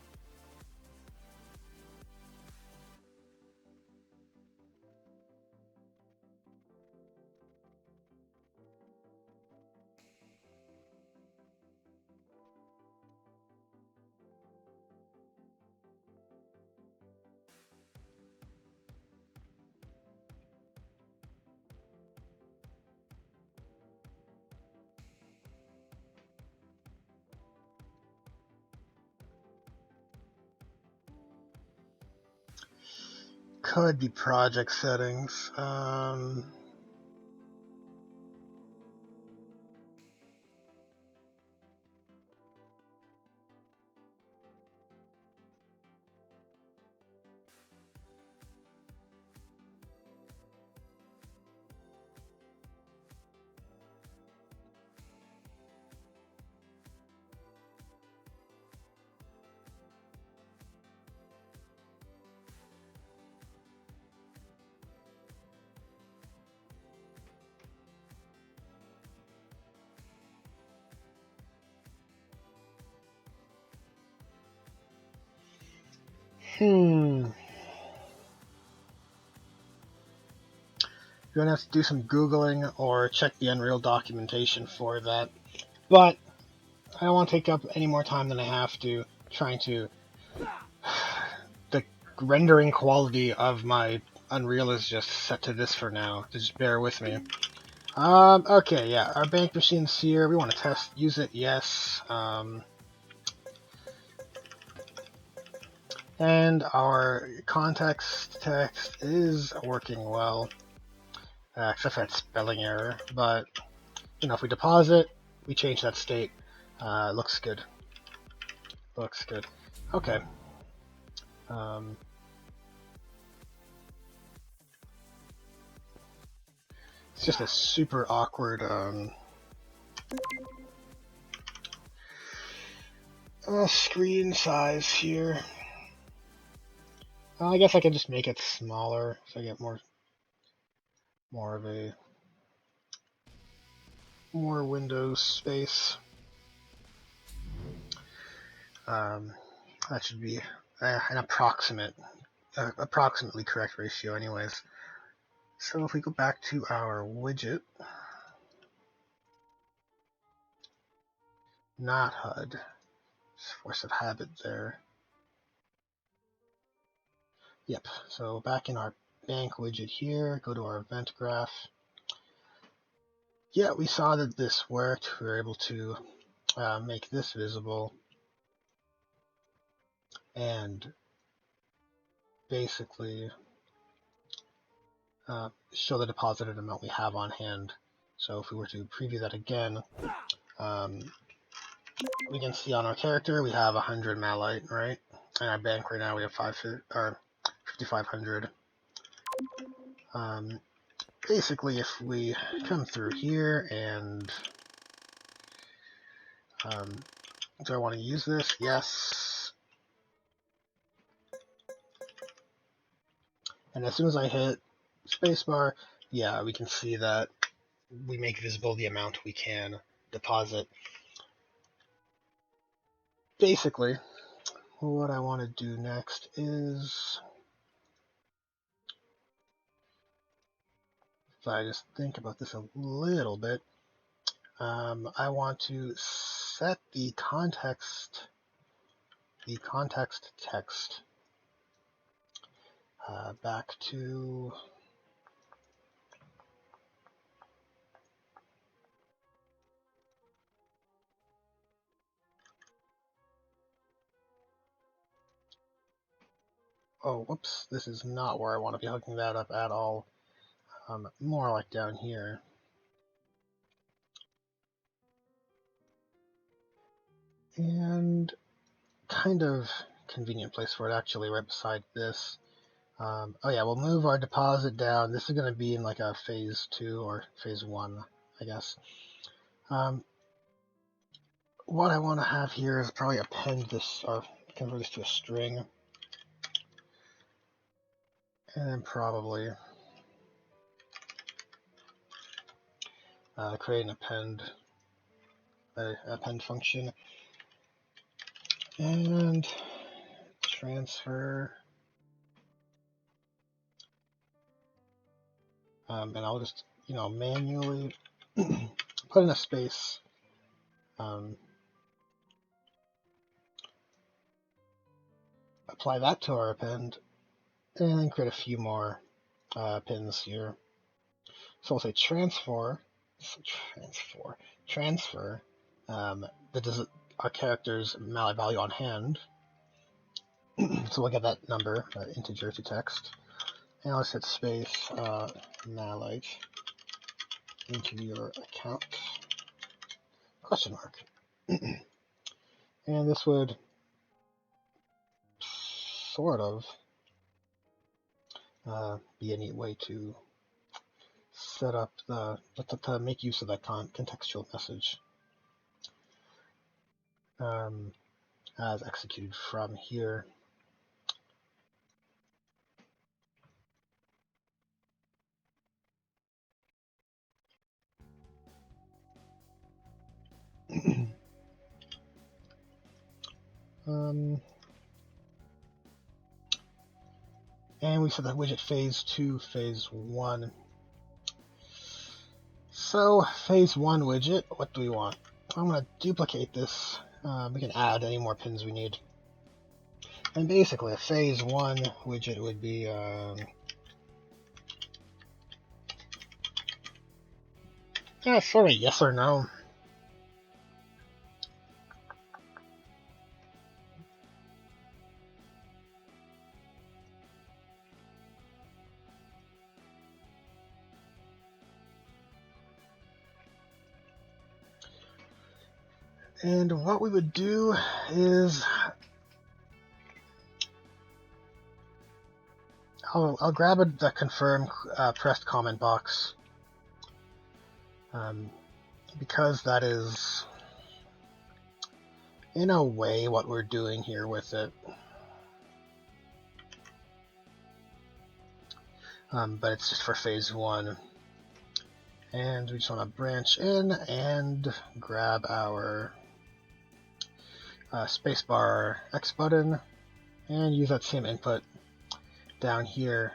could be project settings. You're gonna have to do some Googling or check the Unreal documentation for that. But I don't want to take up any more time than I have to trying to. The rendering quality of my Unreal is just set to this for now. Just bear with me. Okay, yeah, our bank machine's here. We want to use it, yes. And our context text is working well, except for that spelling error. But, if we deposit, we change that state. Looks good. Looks good. Okay. It's just a super awkward screen size here. I guess I can just make it smaller so I get more of a more window space. That should be an approximately correct ratio anyways. So if we go back to our widget, not HUD, just force of habit there. Yep, so back in our bank widget here, go to our event graph. Yeah, we saw that this worked. We were able to make this visible and basically show the deposited amount we have on hand. So if we were to preview that again, we can see on our character we have 100 malite, right? And our bank right now we have 5,500. Basically, if we come through here and do I want to use this? Yes. And as soon as I hit spacebar, yeah, we can see that we make visible the amount we can deposit. Basically, what I want to do next is, if I just think about this a little bit, I want to set the context text back to whoops, this is not where I want to be hooking that up at all. More like down here. And kind of convenient place for it, actually, right beside this. Oh yeah, we'll move our deposit down. This is going to be in like a phase 2 or phase 1, I guess. What I want to have here is probably append this, or convert this to a string. And then probably create an append function. And transfer. And I'll just, manually put in a space. Apply that to our append, and then create a few more pins here. So we'll say transfer our character's mallet value on hand. So we'll get that number, integer to text. And let's hit space, malite into your account, question mark. And this would sort of be a neat way to set up to make use of that contextual message as executed from here. And we set that widget phase 2, phase 1. So phase 1 widget, what do we want? I'm going to duplicate this. We can add any more pins we need. And basically a phase 1 widget would be sort of yes or no. And what we would do is I'll grab the confirm pressed comment box because that is in a way what we're doing here with it. But it's just for phase 1. And we just want to branch in and grab our spacebar X button and use that same input down here.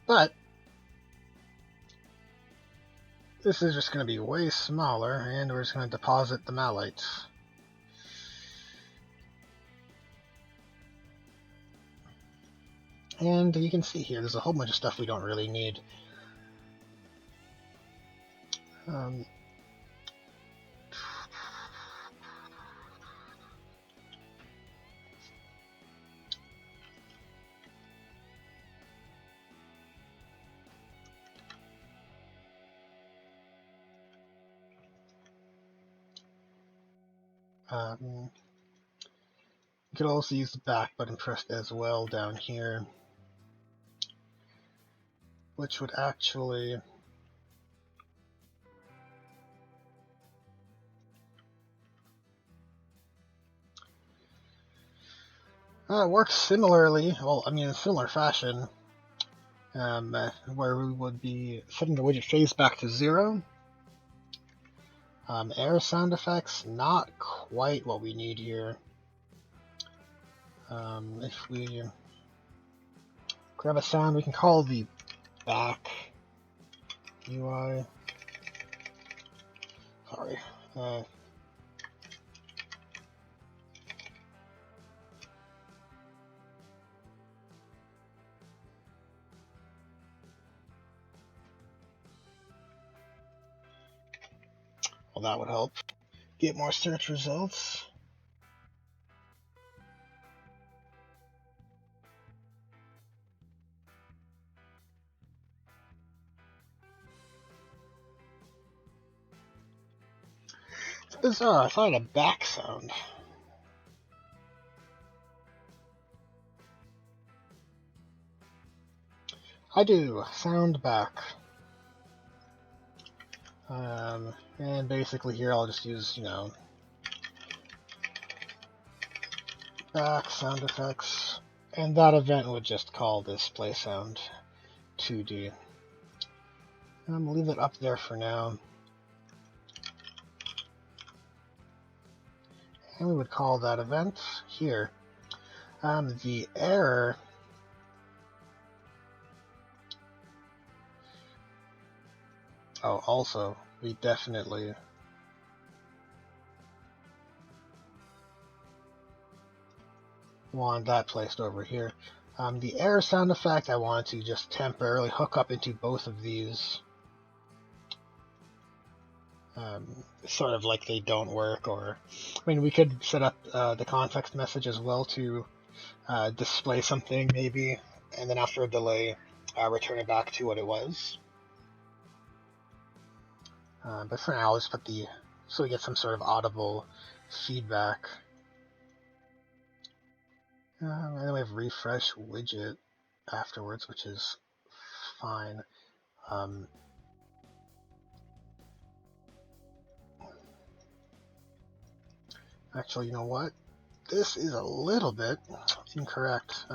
But this is just going to be way smaller, and we're just going to deposit the malite. And you can see here, there's a whole bunch of stuff we don't really need. You could also use the back button pressed as well down here, which would actually work similarly, well, I mean in a similar fashion, where we would be setting the widget phase back to 0. Air sound effects, not quite what we need here. If we grab a sound, we can call the back UI. Sorry. Well, that would help get more search results. It's bizarre, I thought I had a back sound. I do, sound back. And basically here I'll just use, back sound effects, and that event would just call this play sound 2D. I'm gonna leave it up there for now. And we would call that event here. The error also, we definitely want that placed over here. The error sound effect, I want to just temporarily hook up into both of these. Sort of like they don't work, or, I mean, we could set up the context message as well to display something maybe, and then after a delay, return it back to what it was. But for now, let's put so we get some sort of audible feedback. And then we have refresh widget afterwards, which is fine. Actually, you know what? This is a little bit incorrect.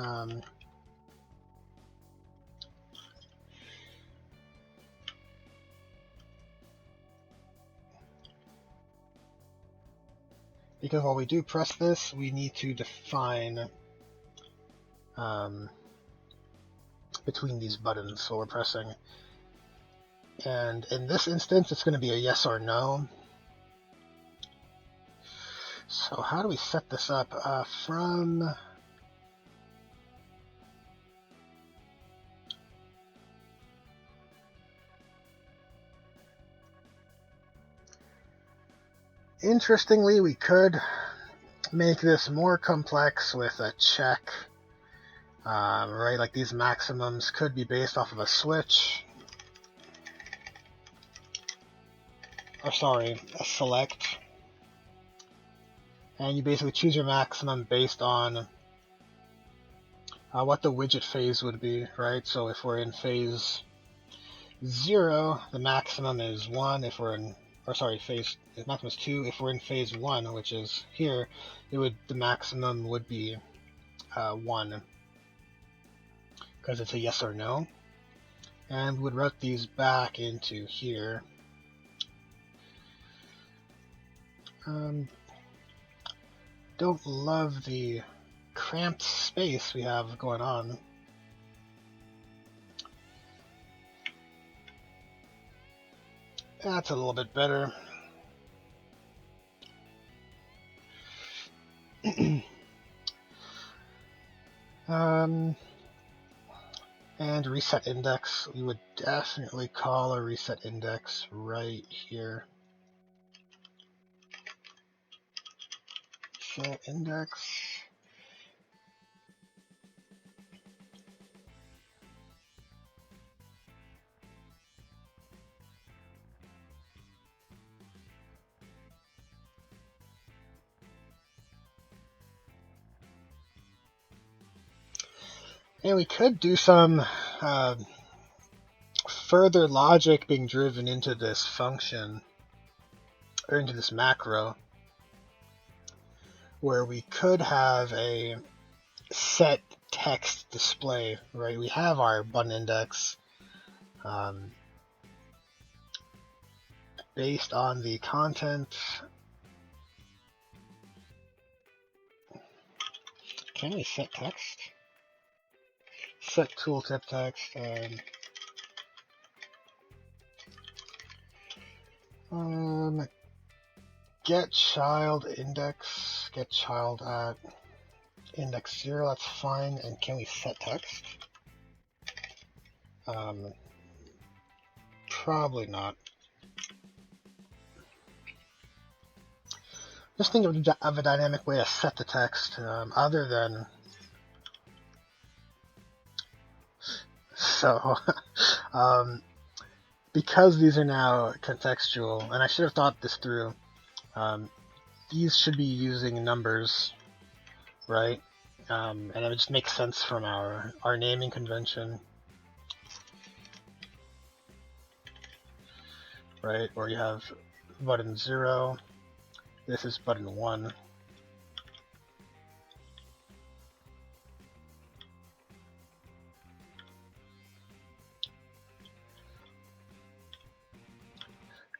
Because while we do press this, we need to define between these buttons while we're pressing. And in this instance, it's going to be a yes or no. So how do we set this up? Interestingly, we could make this more complex with a check, right? Like these maximums could be based off of a switch. Or sorry, a select. And you basically choose your maximum based on what the widget phase would be, right? So if we're in phase 0, the maximum is 1. If we're in, or sorry, the maximum is 2. If we're in phase 1, which is here, the maximum would be 1, because it's a yes or no. And we would route these back into here. Don't love the cramped space we have going on. That's a little bit better. And reset index, we would definitely call a reset index right here. Set index. And we could do some further logic being driven into this function, or into this macro, where we could have a set text display, right? We have our button index based on the content. Can we set text? Set tooltip text. Get child index. Get child at index 0. That's fine. And can we set text? Probably not. Just think of a dynamic way to set the text, other than so. Because these are now contextual, and I should have thought this through. These should be using numbers, right? And it just makes sense from our naming convention, right? Where you have button 0. This is button 1.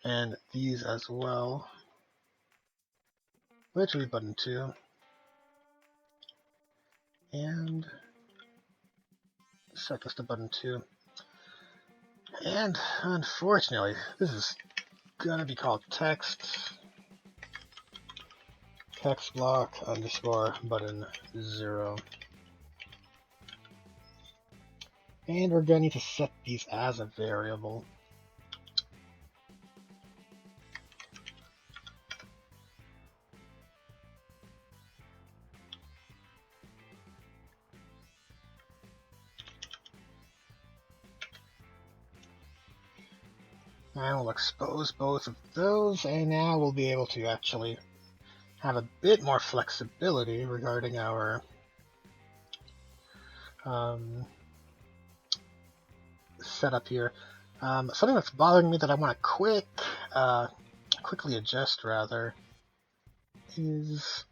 And these as well, which will be button 2. And set this to button 2. And unfortunately, this is gonna be called text block underscore button 0. And we're gonna need to set these as a variable. And we'll expose both of those, and now we'll be able to actually have a bit more flexibility regarding our setup here. Something that's bothering me that I want to quickly adjust rather is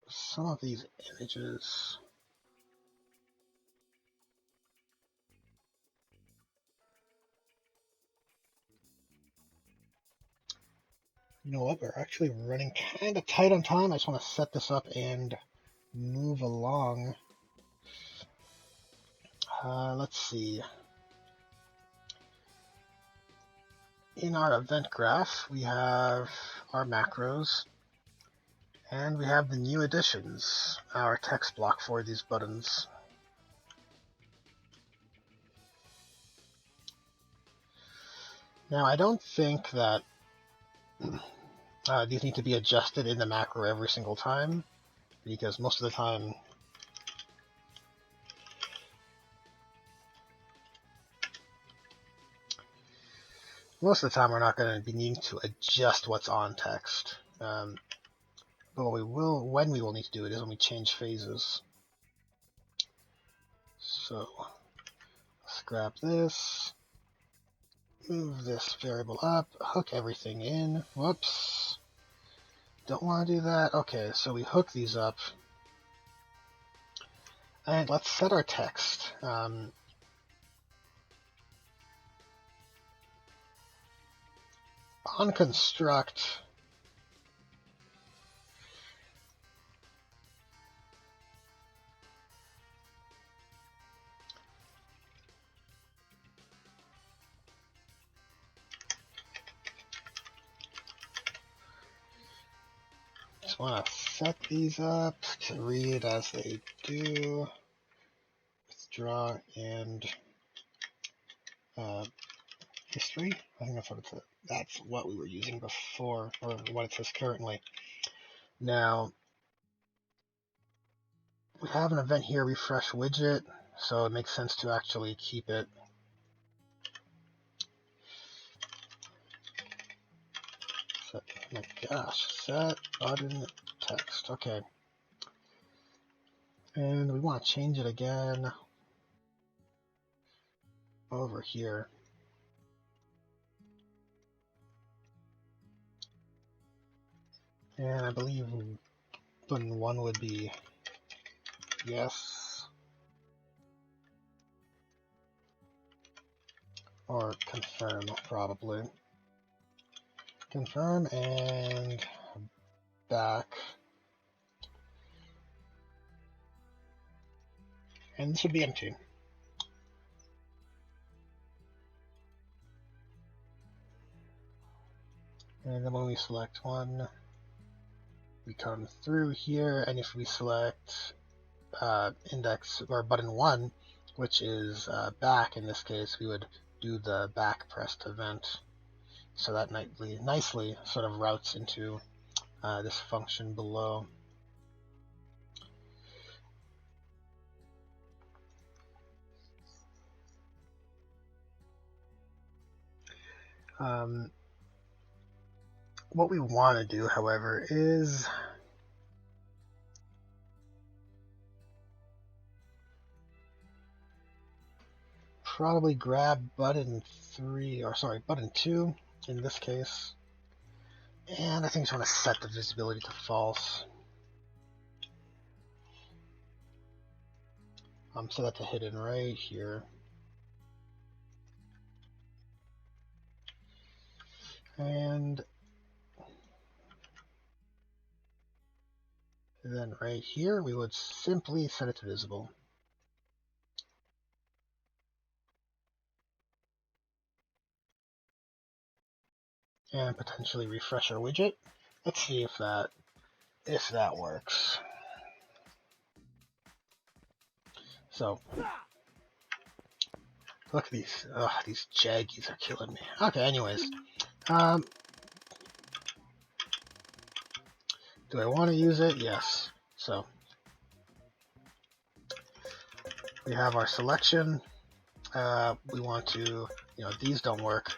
some of these images. You know what? We're actually running kind of tight on time. I just want to set this up and move along. Let's see. In our event graph, we have our macros, and we have the new additions, our text block for these buttons. Now, I don't think that these need to be adjusted in the macro every single time, because most of the time we're not going to be needing to adjust what's on text. But when we will need to do it is when we change phases. So let's grab this, move this variable up, hook everything in. Whoops. Don't want to do that. Okay, so we hook these up. And let's set our text. On construct, just want to set these up to read as they do. Withdraw and history. I think that's what we were using before, or what it says currently. Now, we have an event here, refresh widget, so it makes sense to actually keep it. Set, oh my gosh, set button text. Okay. And we want to change it again over here. And I believe button 1 would be yes, or confirm, probably. Confirm and back. And this would be empty. And then when we select one, we come through here, and if we select index or button 1, which is back in this case, we would do the back pressed event. So that nicely sort of routes into this function below. What we want to do, however, is probably grab button 2 in this case, and I think I just want to set the visibility to false. Set that to hidden right here. And then right here, we would simply set it to visible. And potentially refresh our widget. Let's see if that works. So look at these. Ugh, these jaggies are killing me. Okay, anyways. Do I want to use it? Yes. So we have our selection. we want to, these don't work.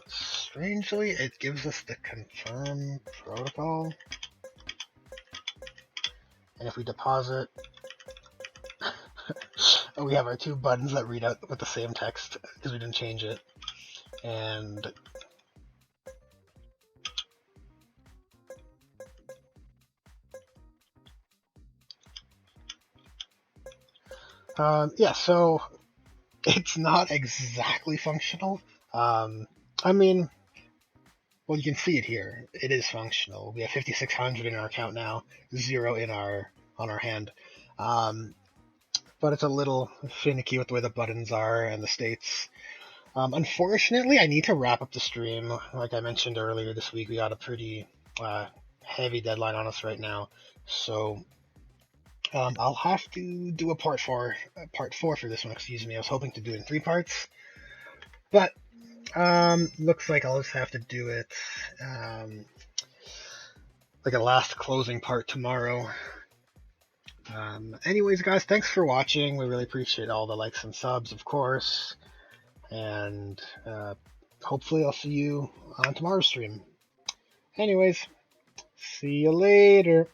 Strangely, it gives us the confirm protocol. And if we deposit, we have our two buttons that read out with the same text because we didn't change it. And yeah, so it's not exactly functional. I mean, well, you can see it here. It is functional. We have 5,600 in our account now, 0 on our hand. But it's a little finicky with the way the buttons are and the states. Unfortunately, I need to wrap up the stream. Like I mentioned earlier this week, we got a pretty heavy deadline on us right now. So I'll have to do a part four for this one. Excuse me. I was hoping to do it in 3 parts, but looks like I'll just have to do it like a last closing part tomorrow. Anyways, guys, thanks for watching. We really appreciate all the likes and subs, of course. And hopefully I'll see you on tomorrow's stream. Anyways, see you later.